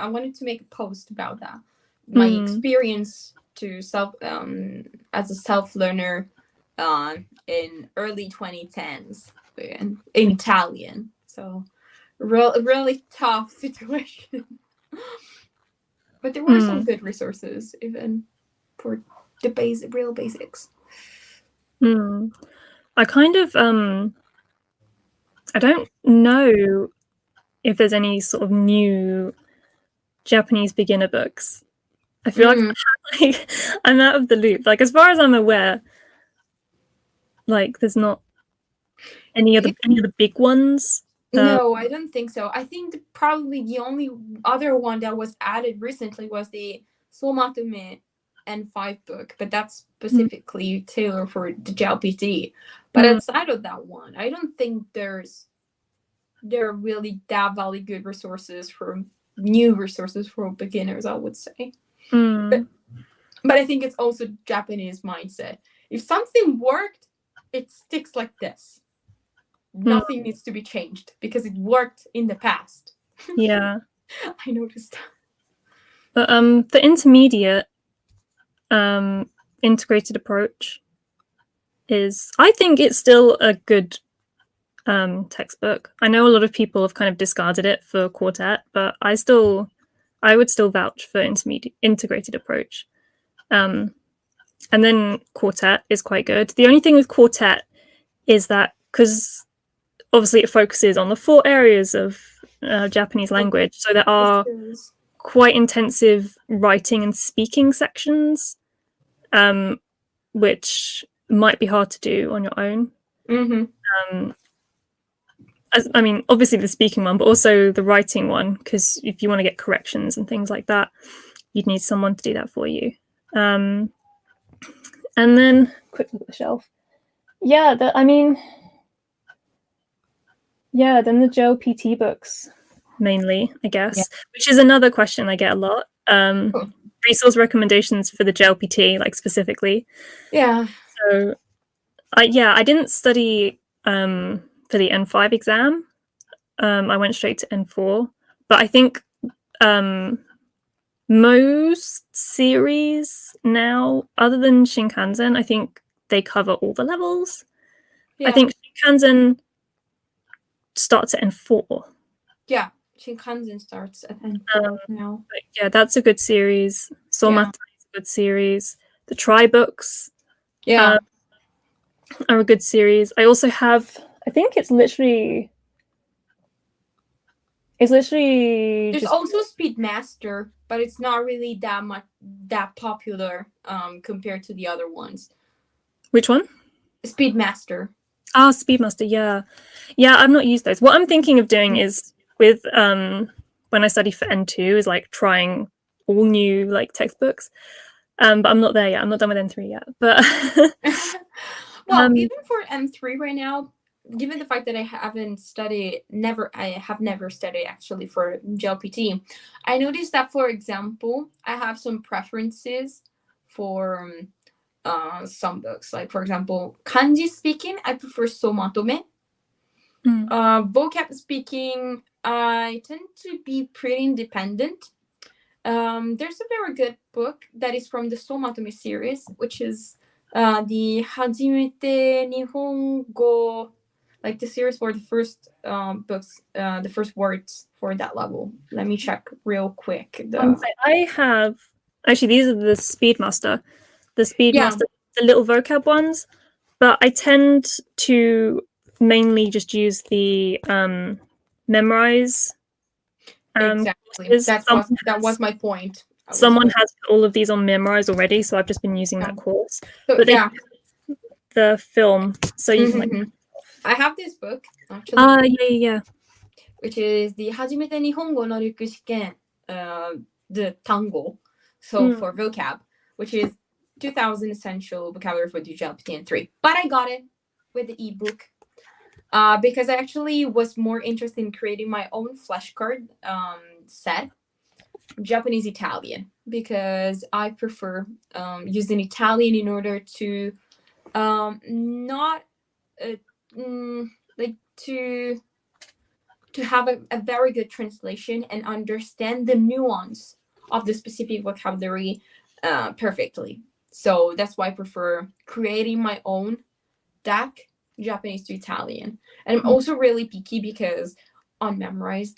wanted to make a post about that. My experience to as a self-learner in early 2010s in Italian. So really tough situation. But there were some good resources, even for the real basics. I kind of I don't know if there's any sort of new Japanese beginner books. I feel like I'm out of the loop. Like, as far as I'm aware, like, there's not any other big ones. No, I don't think so. I think probably the only other one that was added recently was the Somatume N5 book, but that's specifically tailored for the JLPT. But outside of that one, I don't think there are really that very good resources for new resources for beginners, I would say. But I think it's also Japanese mindset. If something worked, it sticks like this. Nothing needs to be changed because it worked in the past. Yeah. I noticed that. But the intermediate integrated approach is, I think it's still a good textbook. I know a lot of people have kind of discarded it for quartet, but I would still vouch for integrated approach. And then quartet is quite good. The only thing with quartet is that, because obviously it focuses on the 4 areas of Japanese language, so there are quite intensive writing and speaking sections, which might be hard to do on your own. I mean, obviously the speaking one, but also the writing one, because if you want to get corrections and things like that, you'd need someone to do that for you. And then, quick look at the shelf. Yeah, then the JLPT books, mainly, I guess, which is another question I get a lot. Resource recommendations for the JLPT, like, specifically. Yeah. So, I didn't study for the N5 exam. I went straight to N4, but I think most series now, other than Shinkansen, I think they cover all the levels. I think Shinkansen starts at N4. Yeah, Shinkansen starts at N4 now. But yeah, that's a good series. Somata is a good series. The Try books Yeah. are a good series. I also have, I think it's literally There's just also Speedmaster, but it's not really that popular compared to the other ones. which one? Speedmaster. Ah, Speedmaster. Yeah, I've not used those. What I'm thinking of doing is with when I study for N2 is like trying all new like textbooks. But I'm not there yet. I'm not done with N3 yet. But well, even for N3 right now, given the fact that I have never studied actually for JLPT, I noticed that, for example, I have some preferences for some books. Like, for example, kanji speaking, I prefer somatome. Vocab speaking, I tend to be pretty independent. There's a very good book that is from the Somatome series, which is the Hajimete Nihongo, like the series for the first books, the first words for that level. Let me check real quick. I have actually these are the Speedmaster, the little vocab ones. But I tend to mainly just use the memorize. Exactly. That was my point. Someone has all of these on Memrise already, so I've just been using that course. So, but the film, so you can like. I have this book actually. Yeah. Which is the Hajimete Nihongo no Ryuku Shiken, the Tango, so for vocab, which is 2000 essential vocabulary for JLPT N3. But I got it with the ebook because I actually was more interested in creating my own flashcard set, Japanese Italian, because I prefer using Italian in order to not like to have a very good translation and understand the nuance of the specific vocabulary perfectly. So that's why I prefer creating my own deck, Japanese to Italian. And I'm also really picky because on Memrise,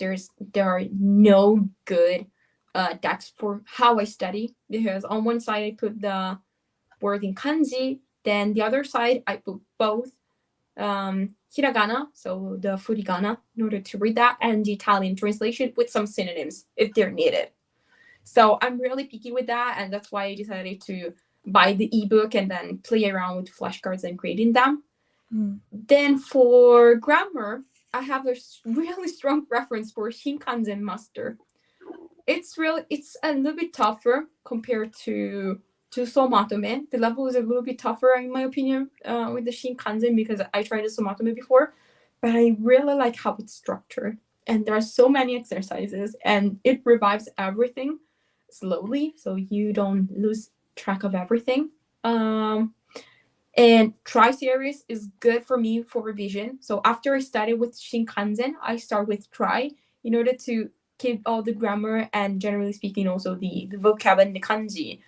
there are no good decks for how I study, because on one side I put the word in kanji, then the other side I put both hiragana, so the furigana, in order to read that, and the Italian translation with some synonyms if they're needed. So I'm really picky with that, and that's why I decided to buy the ebook and then play around with flashcards and creating them. Then for grammar, I have a really strong preference for Shinkansen Master. It's a little bit tougher compared to Somatome. The level is a little bit tougher in my opinion with the Shinkansen, because I tried the Somatome before, but I really like how it's structured, and there are so many exercises, and it revives everything slowly, so you don't lose track of everything. And Try series is good for me for revision. So after I study with Shinkansen, I start with Try in order to keep all the grammar and, generally speaking, also the vocab and the kanji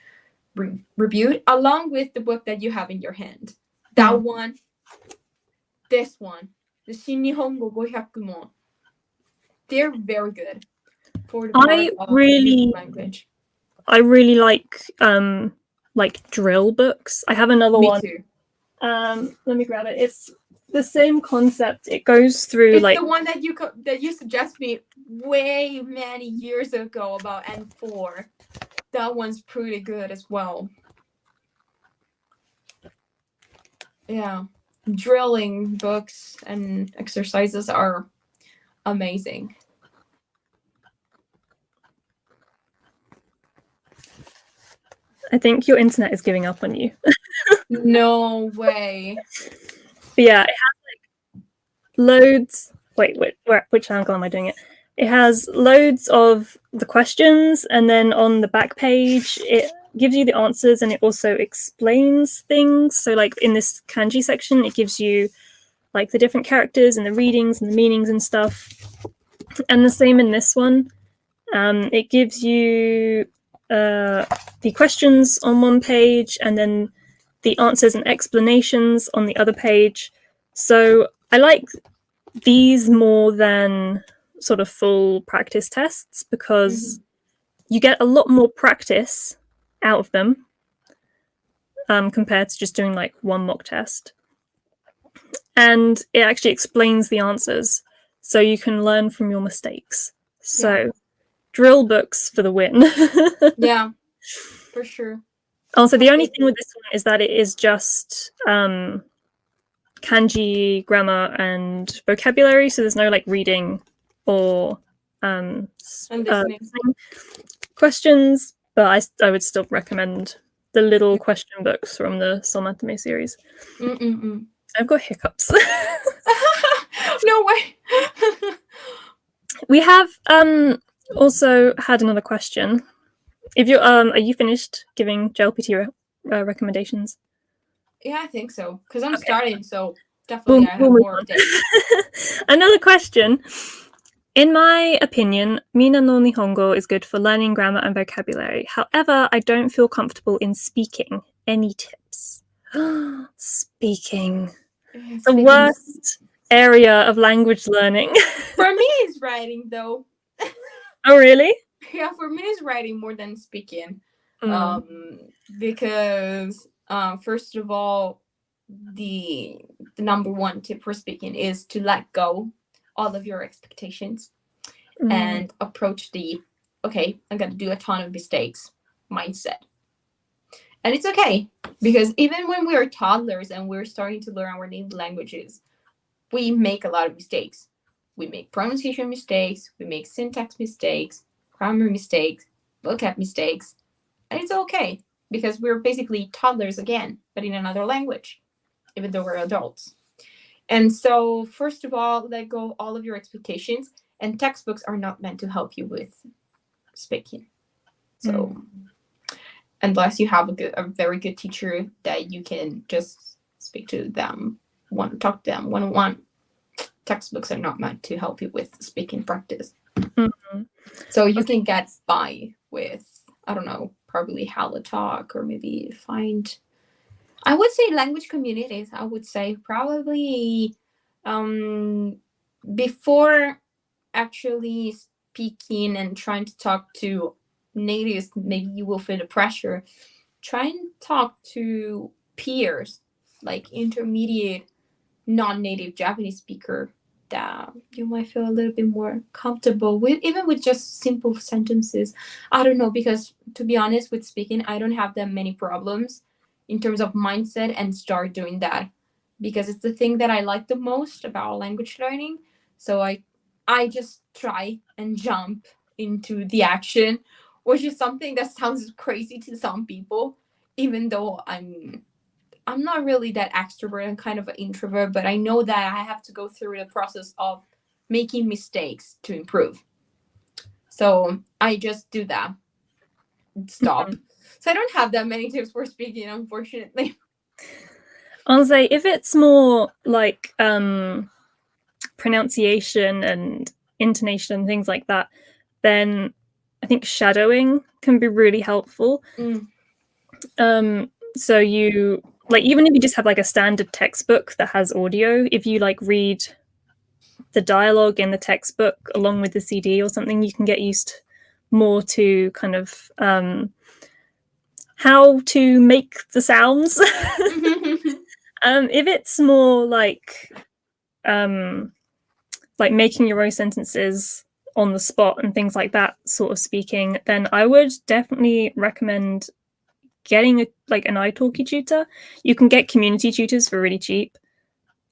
reviewed, along with the book that you have in your hand. That one, this one, the Shin Nihongo 500 Mon. They're very good for the part of language. I really like drill books. I have another one. Me too. Let me grab it. It's the same concept. It goes through it's the one that you suggested me way many years ago about N4. That one's pretty good as well. Yeah, drilling books and exercises are amazing. I think your internet is giving up on you. No way. But yeah, it has like loads. Wait, which angle am I doing it? It has loads of the questions, and then on the back page, it gives you the answers, and it also explains things. So like in this kanji section, it gives you like the different characters and the readings and the meanings and stuff. And the same in this one. It gives you the questions on one page, and then the answers and explanations on the other page. So I like these more than sort of full practice tests because you get a lot more practice out of them compared to just doing like one mock test. And it actually explains the answers so you can learn from your mistakes. So drill books for the win. Yeah, for sure. Also, the only thing with this one is that it is just kanji, grammar, and vocabulary. So there's no like reading or questions. But I would still recommend the little question books from the Somatome series. I've got hiccups. No way. We have also had another question. If you are you finished giving JLPT recommendations? Yeah, I think so. Because I'm starting, so definitely I have more updates. Another question. In my opinion, Mina no Nihongo is good for learning grammar and vocabulary. However, I don't feel comfortable in speaking. Any tips? Speaking. The worst area of language learning. For me, it's writing, though. Oh, really? Yeah, for me, it's writing more than speaking. Because, first of all, the number one tip for speaking is to let go all of your expectations and approach the, okay, I'm going to do a ton of mistakes mindset. And it's okay, because even when we are toddlers and we're starting to learn our native languages, we make a lot of mistakes. We make pronunciation mistakes, we make syntax mistakes, grammar mistakes, vocab mistakes, and it's okay, because we're basically toddlers again, but in another language, even though we're adults. And so, first of all, let go all of your expectations, and textbooks are not meant to help you with speaking. So, unless you have a very good teacher that you can just speak to them, talk to them one-on-one, textbooks are not meant to help you with speaking practice. So you can get by with, I don't know, probably HelloTalk, or maybe find, I would say, language communities. I would say probably before actually speaking and trying to talk to natives, maybe you will feel the pressure. Try and talk to peers, like intermediate non-native Japanese speaker, that you might feel a little bit more comfortable with, even with just simple sentences. I don't know, because to be honest, with speaking, I don't have that many problems in terms of mindset, and start doing that because it's the thing that I like the most about language learning. So I just try and jump into the action, which is something that sounds crazy to some people, even though I'm not really that extrovert. I'm kind of an introvert, but I know that I have to go through the process of making mistakes to improve. So I just do that. Stop. So I don't have that many tips for speaking, unfortunately. I'll say if it's more like pronunciation and intonation and things like that, then I think shadowing can be really helpful. So you, like, even if you just have like a standard textbook that has audio, if you like read the dialogue in the textbook along with the CD or something, you can get used more to kind of how to make the sounds. If it's more like making your own sentences on the spot and things like that sort of speaking, then I would definitely recommend getting an italki tutor. You can get community tutors for really cheap.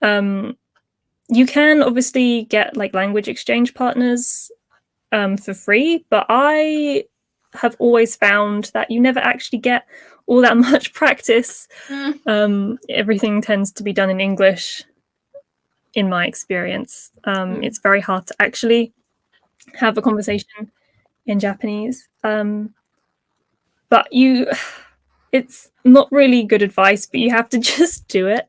You can obviously get like language exchange partners for free, but I have always found that you never actually get all that much practice. Everything tends to be done in English, in my experience. It's very hard to actually have a conversation in Japanese. But it's not really good advice, but you have to just do it.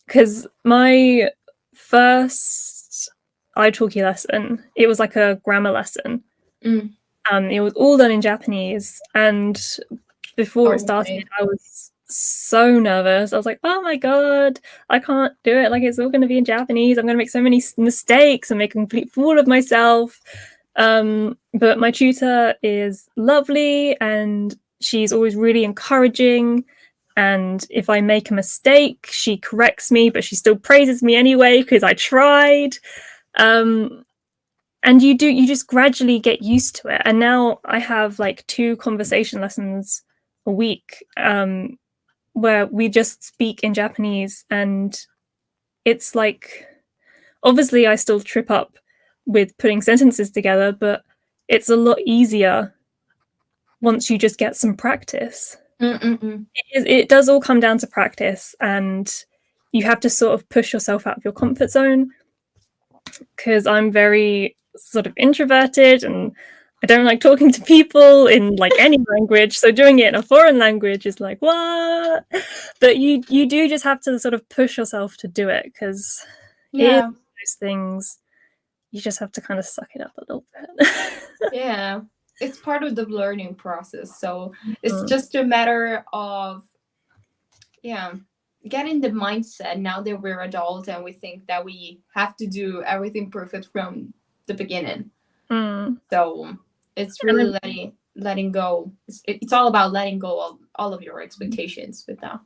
Because my first italki lesson, it was like a grammar lesson. It was all done in Japanese, and before it started, so nervous. I was like, oh my god, I can't do it. Like, it's all going to be in Japanese. I'm going to make so many mistakes and make a complete fool of myself. But my tutor is lovely and she's always really encouraging. And if I make a mistake, she corrects me, but she still praises me anyway because I tried. And you just gradually get used to it. And now I have like 2 conversation lessons a week, where we just speak in Japanese, and it's like, obviously I still trip up with putting sentences together, but it's a lot easier once you just get some practice. It does all come down to practice, and you have to sort of push yourself out of your comfort zone, because I'm very sort of introverted and I don't like talking to people in like any language. So doing it in a foreign language is like, what? But you do just have to sort of push yourself to do it, because it is those things you just have to kind of suck it up a little bit. Yeah, it's part of the learning process. So it's just a matter of getting the mindset now that we're adults and we think that we have to do everything perfect from the beginning. So it's really letting go. It's all about letting go of all of your expectations with that.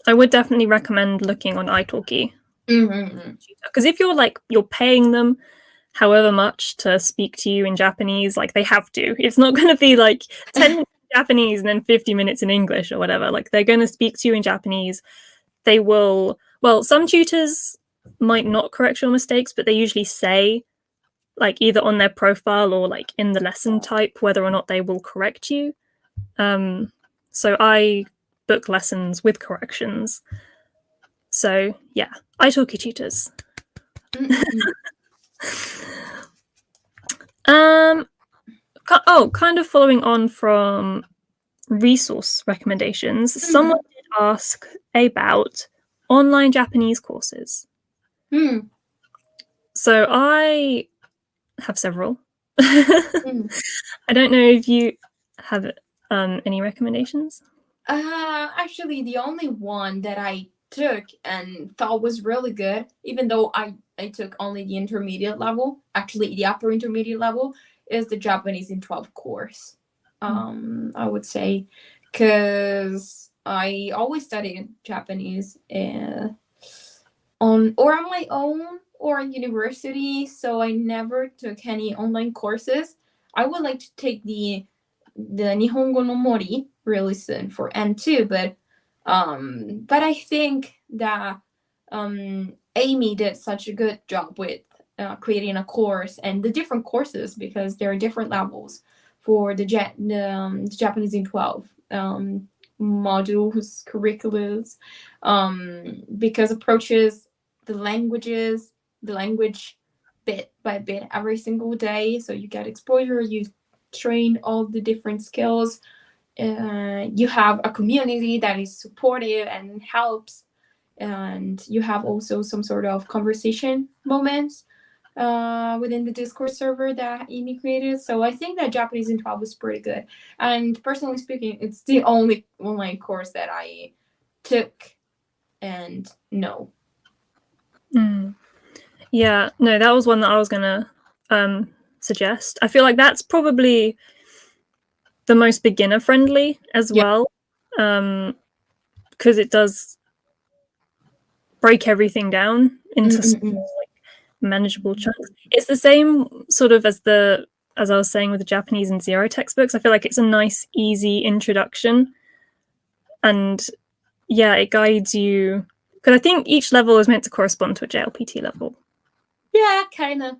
I would definitely recommend looking on italki, because if you're paying them however much to speak to you in Japanese, like they have to. It's not going to be like 10 minutes in Japanese and then 50 minutes in English or whatever. Like, they're going to speak to you in Japanese. They will, well, some tutors might not correct your mistakes, but they usually say, like, either on their profile or like in the lesson type, whether or not they will correct you. So I book lessons with corrections. So yeah, italki tutors. Kind of following on from resource recommendations, someone did ask about online Japanese courses. So I have several. I don't know if you have any recommendations. Actually, the only one that I took and thought was really good, even though I took only the intermediate level, actually the upper intermediate level, is the Japanese in 12 course. I would say, because I always studied Japanese on my own or in university, so I never took any online courses. I would like to take the Nihongo no Mori really soon for N2, but I think that Amy did such a good job with creating a course and the different courses, because there are different levels for the Japanese in 12 modules, curriculums, because approaches the language bit by bit every single day, so you get exposure, you train all the different skills, you have a community that is supportive and helps, and you have also some sort of conversation moments within the Discord server that Amy created. So I think that Japanese in 12 is pretty good, and personally speaking, it's the only online course that I took and know. Yeah, no, that was one that I was gonna suggest. I feel like that's probably the most beginner friendly as well, because it does break everything down into small, like, manageable chunks. It's the same sort of as I was saying with the Japanese and Zero textbooks. I feel like it's a nice, easy introduction, and yeah, it guides you, because I think each level is meant to correspond to a JLPT level. Yeah, kind of.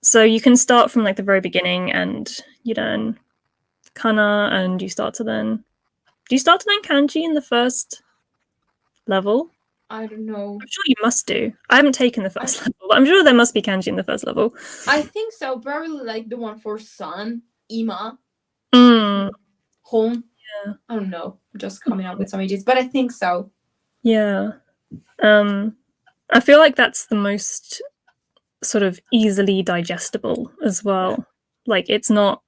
So you can start from like the very beginning, and you learn kana, and you start to learn. Do you start to learn kanji in the first level? I don't know. I'm sure you must do. I haven't taken the first level, but I'm sure there must be kanji in the first level. I think so. Probably like the one for sun, ima, home. Yeah. I don't know. Just coming up with some ideas, but I think so. Yeah. I feel like that's the most sort of easily digestible as well. Like, it's not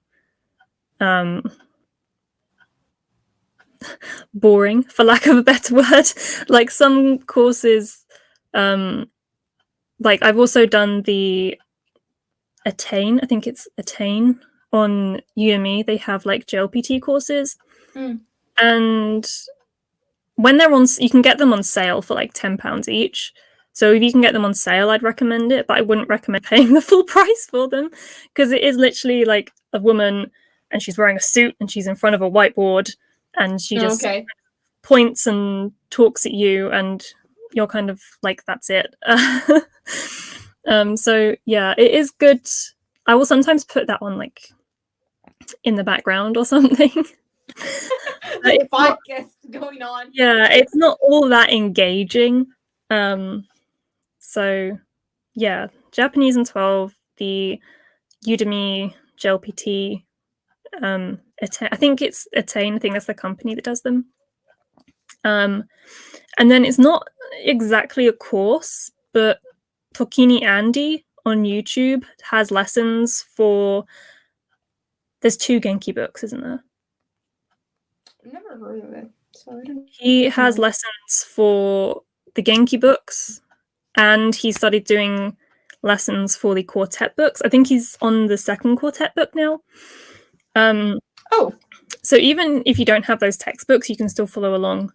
boring, for lack of a better word. Like some courses, like I've also done the Attain, I think it's Attain on Udemy. They have like JLPT courses, and when they're on, you can get them on sale for like £10 each. So if you can get them on sale, I'd recommend it, but I wouldn't recommend paying the full price for them, because it is literally like a woman and she's wearing a suit and she's in front of a whiteboard and she just points and talks at you and you're kind of like, that's it. So yeah, it is good. I will sometimes put that on like in the background or something. Like podcast going on. Yeah, it's not all that engaging. So yeah, Japanese in 12, the Udemy JLPT, I think it's Attain, I think that's the company that does them. And then it's not exactly a course, but Tokini Andy on YouTube has lessons for, there's 2 Genki books, isn't there? I've never heard of it. So I don't He has lessons for the Genki books, and he started doing lessons for the quartet books. I think he's on the 2nd quartet book now. So even if you don't have those textbooks, you can still follow along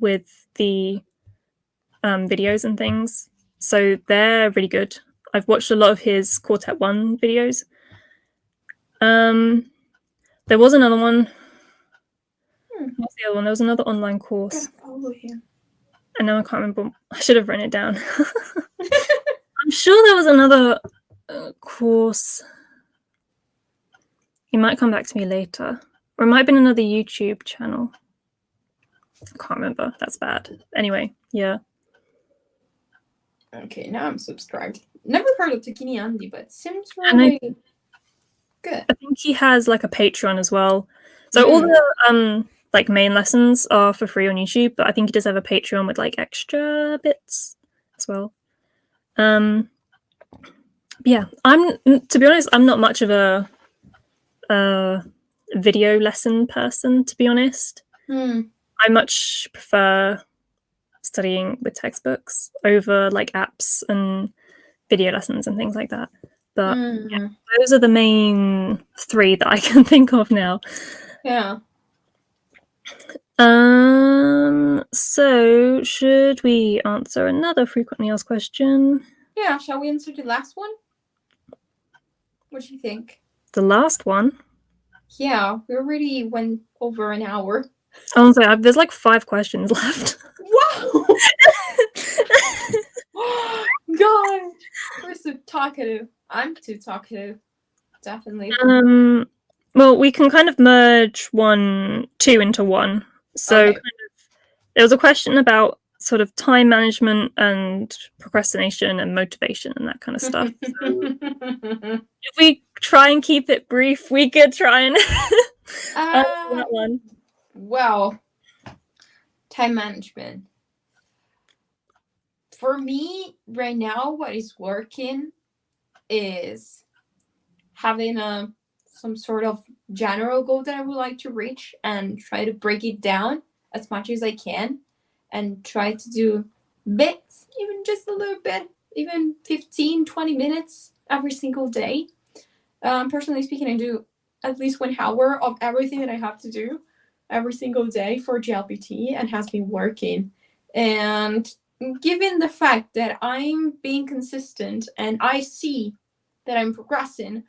with the videos and things. So they're really good. I've watched a lot of his Quartet 1 videos. There was another one. What's the other one? There was another online course. Follow him. And now I can't remember. I should have written it down. I'm sure there was another course. He might come back to me later. Or it might have been another YouTube channel. I can't remember. That's bad. Anyway, yeah. Okay, now I'm subscribed. Never heard of Tokini Andy, but it seems really good. I think he has like a Patreon as well. So all the like main lessons are for free on YouTube, but I think he does have a Patreon with like extra bits as well. Yeah, to be honest, I'm not much of a video lesson person, to be honest. I much prefer studying with textbooks over like apps and video lessons and things like that. But yeah, those are the main 3 that I can think of now. Yeah. So should we answer another frequently asked question? Yeah, shall we answer the last one? What do you think? The last one? Yeah, we already went over an hour. Oh, so there's like 5 questions left. Wow! God, we're so talkative. I'm too talkative, definitely. Well, we can kind of merge 2 into one. So kind of, there was a question about sort of time management and procrastination and motivation and that kind of stuff. So if we try and keep it brief, we could try and answer that one. Well, time management. For me, right now, what is working is having some sort of general goal that I would like to reach and try to break it down as much as I can and try to do bits, even just a little bit, even 15, 20 minutes every single day. Personally speaking, I do at least 1 hour of everything that I have to do every single day for JLPT and has been working. And given the fact that I'm being consistent and I see that I'm progressing,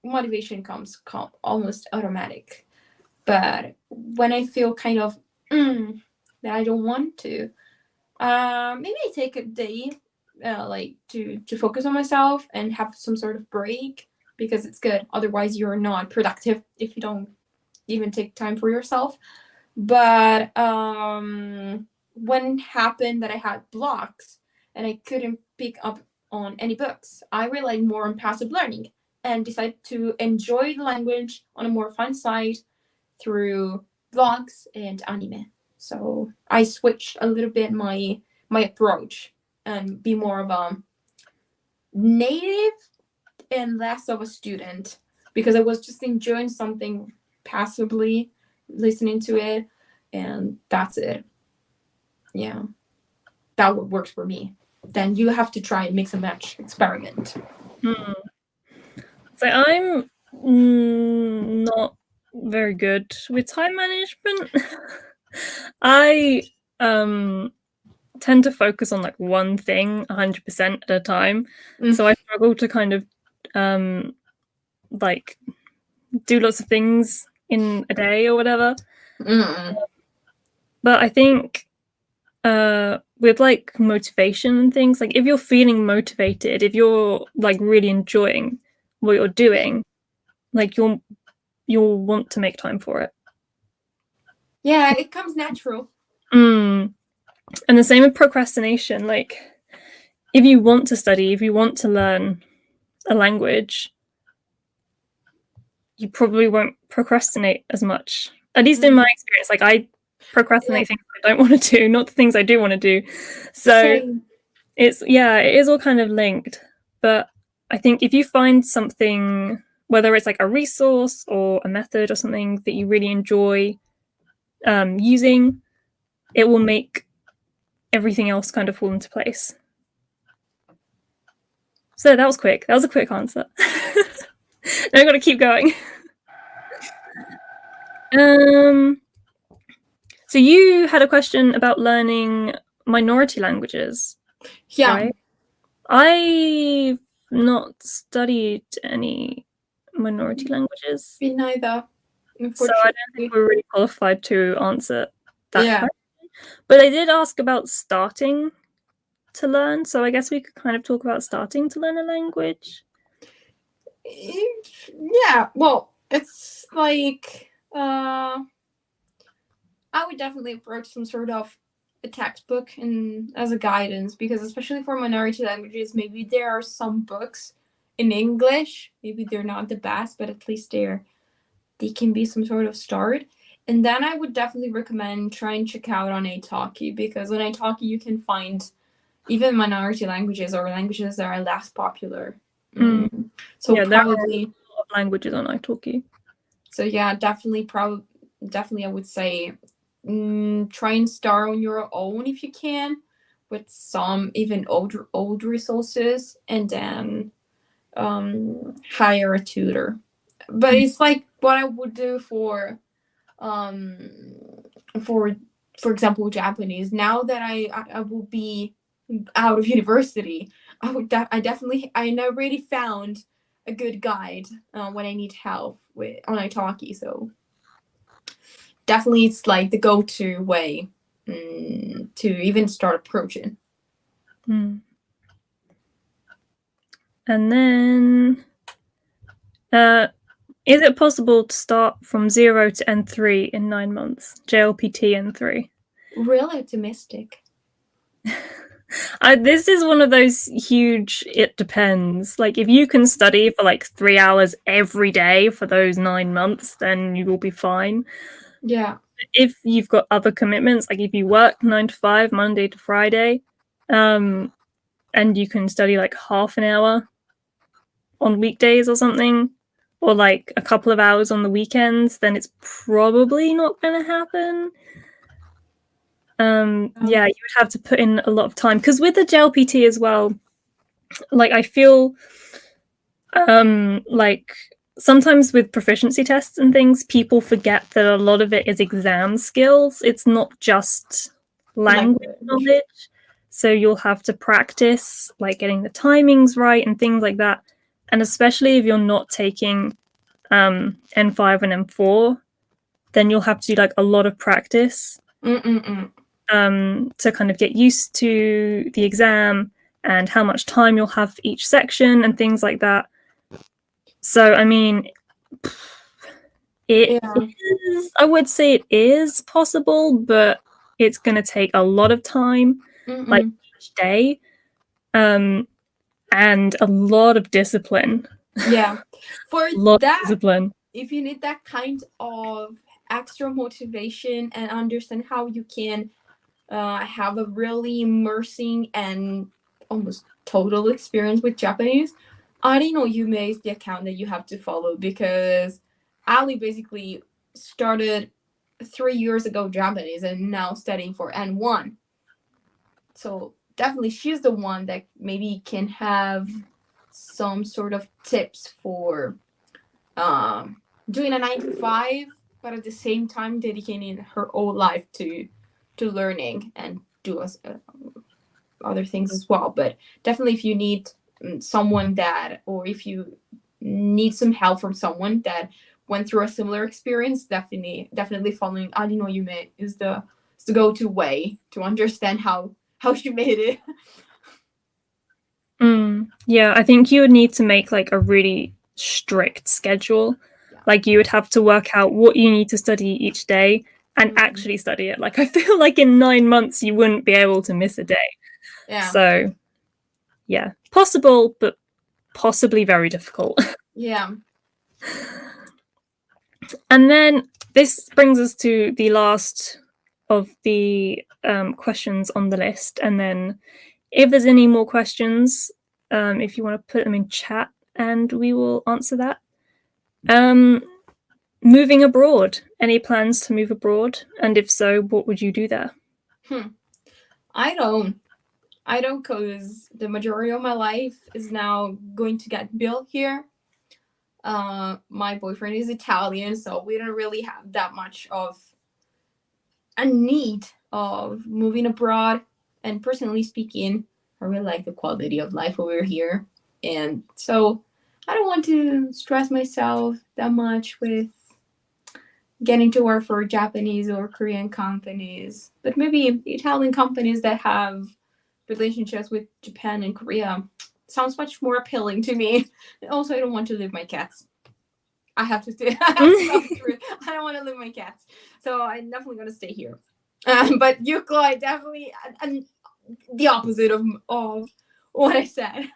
motivation comes almost automatic. But when I feel kind of that I don't want to, maybe I take a day like to focus on myself and have some sort of break, because it's good. Otherwise, you're not productive if you don't even take time for yourself. But when it happened that I had blocks and I couldn't pick up on any books, I relied more on passive learning and decided to enjoy the language on a more fun side through vlogs and anime. So I switched a little bit my approach and be more of a native and less of a student, because I was just enjoying something passively, listening to it. and that's it. Yeah, that works for me. Then you have to try and mix and match experiment. So I'm not very good with time management. I tend to focus on like one thing 100% at a time. So I struggle to kind of like do lots of things in a day or whatever. But I think with like motivation and things, like if you're feeling motivated, if you're like really enjoying what you're doing, like you'll want to make time for it. Yeah, it comes natural. And the same with procrastination. Like if you want to study, if you want to learn a language, you probably won't procrastinate as much. At least in my experience, like I procrastinate things I don't want to do, not the things I do want to do. So it is all kind of linked. But I think if you find something, whether it's like a resource or a method or something that you really enjoy using, it will make everything else kind of fall into place. So that was quick. That was a quick answer. Now I've got to keep going. So you had a question about learning minority languages. Yeah. Right? I've not studied any minority languages. Me neither. So I don't think we're really qualified to answer that question. But I did ask about starting to learn, so I guess we could kind of talk about starting to learn a language. Yeah, well, it's like I would definitely approach some sort of a textbook and as a guidance, because especially for minority languages, maybe there are some books in English, maybe they're not the best, but at least they can be some sort of start. And then I would definitely recommend try and check out on italki, because on italki you can find even minority languages or languages that are less popular. So yeah, probably there are a lot of languages on italki. So yeah, definitely I would say try and start on your own if you can, with some even old resources, and then hire a tutor. But it's like what I would do for example Japanese. Now that I will be out of university, I already found a good guide when I need help on italki. So definitely it's like the go-to way to even start approaching. And then is it possible to start from 0 to N3 in 9 months? JLPT N3. Really optimistic. This is one of those huge it depends. Like if you can study for like 3 hours every day for those 9 months, then you will be fine. Yeah. If you've got other commitments, like if you work 9 to 5, Monday to Friday, and you can study like half an hour on weekdays or something, or like a couple of hours on the weekends, then it's probably not going to happen. Yeah, you would have to put in a lot of time, because with the JLPT as well, like I feel like sometimes with proficiency tests and things, people forget that a lot of it is exam skills. It's not just language knowledge. So you'll have to practice like getting the timings right and things like that. And especially if you're not taking N5 and N4, then you'll have to do like a lot of practice to kind of get used to the exam and how much time you'll have for each section and things like that. So, I mean, is, I would say it is possible, but it's going to take a lot of time, like each day, and a lot of discipline. Yeah. For that, discipline. If you need that kind of extra motivation and understand how you can have a really immersing and almost total experience with Japanese, I didn't know Yume is the account that you have to follow, because Ali basically started 3 years ago Japanese and now studying for N1. So definitely she's the one that maybe can have some sort of tips for doing a 9 to 5, but at the same time dedicating her whole life to learning and do other things as well. But definitely if you need someone that, or if you need some help from someone that went through a similar experience, definitely following Alino Yume is the go-to way to understand how she made it. Yeah, I think you would need to make like a really strict schedule. Like you would have to work out what you need to study each day and actually study it. Like I feel like in 9 months you wouldn't be able to miss a day. Yeah. So yeah, possible, but possibly very difficult. Yeah. And then this brings us to the last of the questions on the list. And then if there's any more questions, if you want to put them in chat and we will answer that. Moving abroad. Any plans to move abroad? And if so, what would you do there? I don't, because the majority of my life is now going to get built here. My boyfriend is Italian, so we don't really have that much of a need of moving abroad. And personally speaking, I really like the quality of life over here. And so I don't want to stress myself that much with getting to work for Japanese or Korean companies, but maybe Italian companies that have relationships with Japan and Korea sounds much more appealing to me. And also, I don't want to leave my cats. I have to say, I don't want to leave my cats, so I'm definitely going to stay here. But Yuko, definitely the opposite of what I said.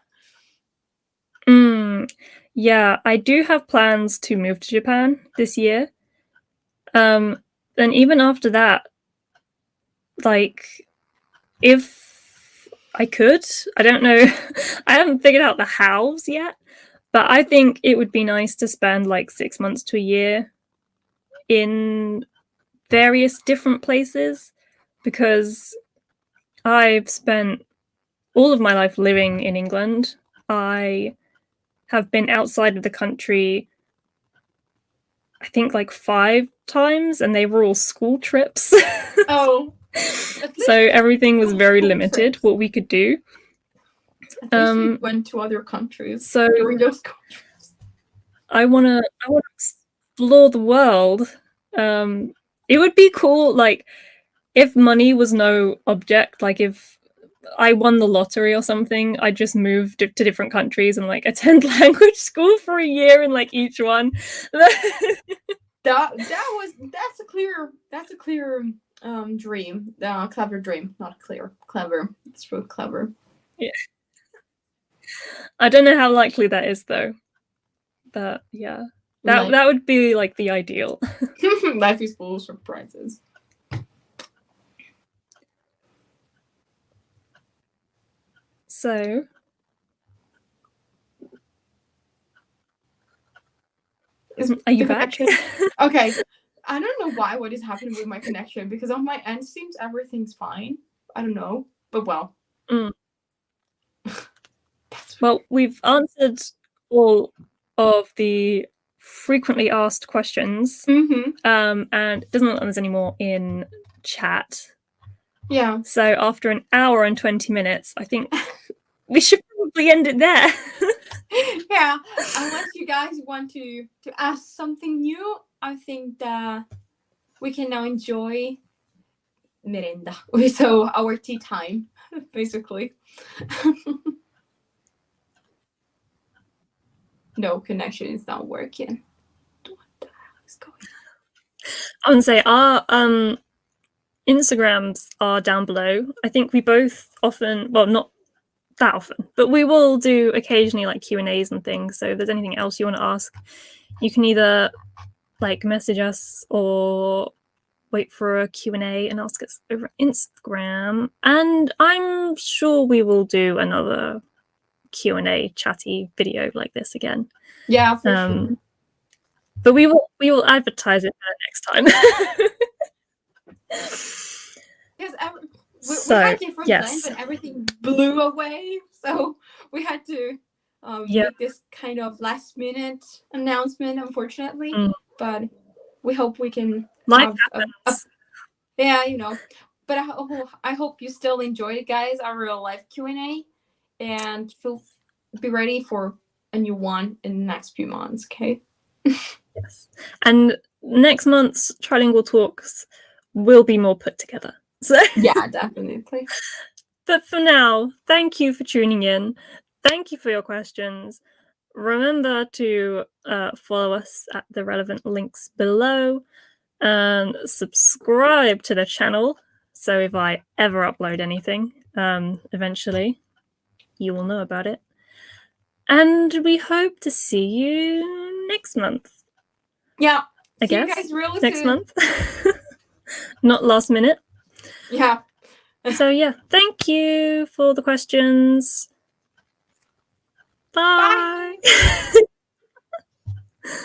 Yeah, I do have plans to move to Japan this year. And even after that, like, if I could, I don't know, I haven't figured out the hows yet, but I think it would be nice to spend like 6 months to a year in various different places, because I've spent all of my life living in England. I have been outside of the country, I think like 5 times, and they were all school trips. Oh. So everything was very limited trips. What we could do. At least we went to other countries so during those trips. I wanna explore the world. It would be cool, like, if money was no object, like if I won the lottery or something, I'd just move to different countries and like attend language school for a year in like each one. That's a clear dream. Clever dream, not clever. It's real clever. Yeah. I don't know how likely that is though. But yeah. That would be like the ideal. Life is full of surprises. So are you back? Okay. I don't know what is happening with my connection, because on my end seems everything's fine. I don't know, but well. Well, we've answered all of the frequently asked questions. And it doesn't look like there's any more in chat. Yeah. So after an hour and 20 minutes, I think we should probably end it there. Yeah. Unless you guys want to ask something new, I think that we can now enjoy merenda. So our tea time, basically. No, connection is not working. What the hell is going on? I would say our Instagrams are down below. I think we both often, well, not that often, but we will do occasionally like Q&As and things. So if there's anything else you want to ask, you can either like message us or wait for a Q&A and ask us over Instagram. And I'm sure we will do another Q&A chatty video like this again. Yeah, for sure. But we will advertise it next time. So, had different plans, yes. but everything blew away. So we had to make this kind of last minute announcement, unfortunately. But we hope we can Life have happens. But I hope you still enjoyed it, guys, our real life Q&A, and be ready for a new one in the next few months, okay? Yes. And next month's Trylingual Talks will be more put together. So yeah, definitely. But for now, thank you for tuning in. Thank you for your questions. Remember to follow us at the relevant links below and subscribe to the channel. So if I ever upload anything, eventually, you will know about it. And we hope to see you next month. Yeah. I See guess. you guys real next soon. month. Not last minute. Yeah. So yeah, thank you for the questions. Bye. Bye.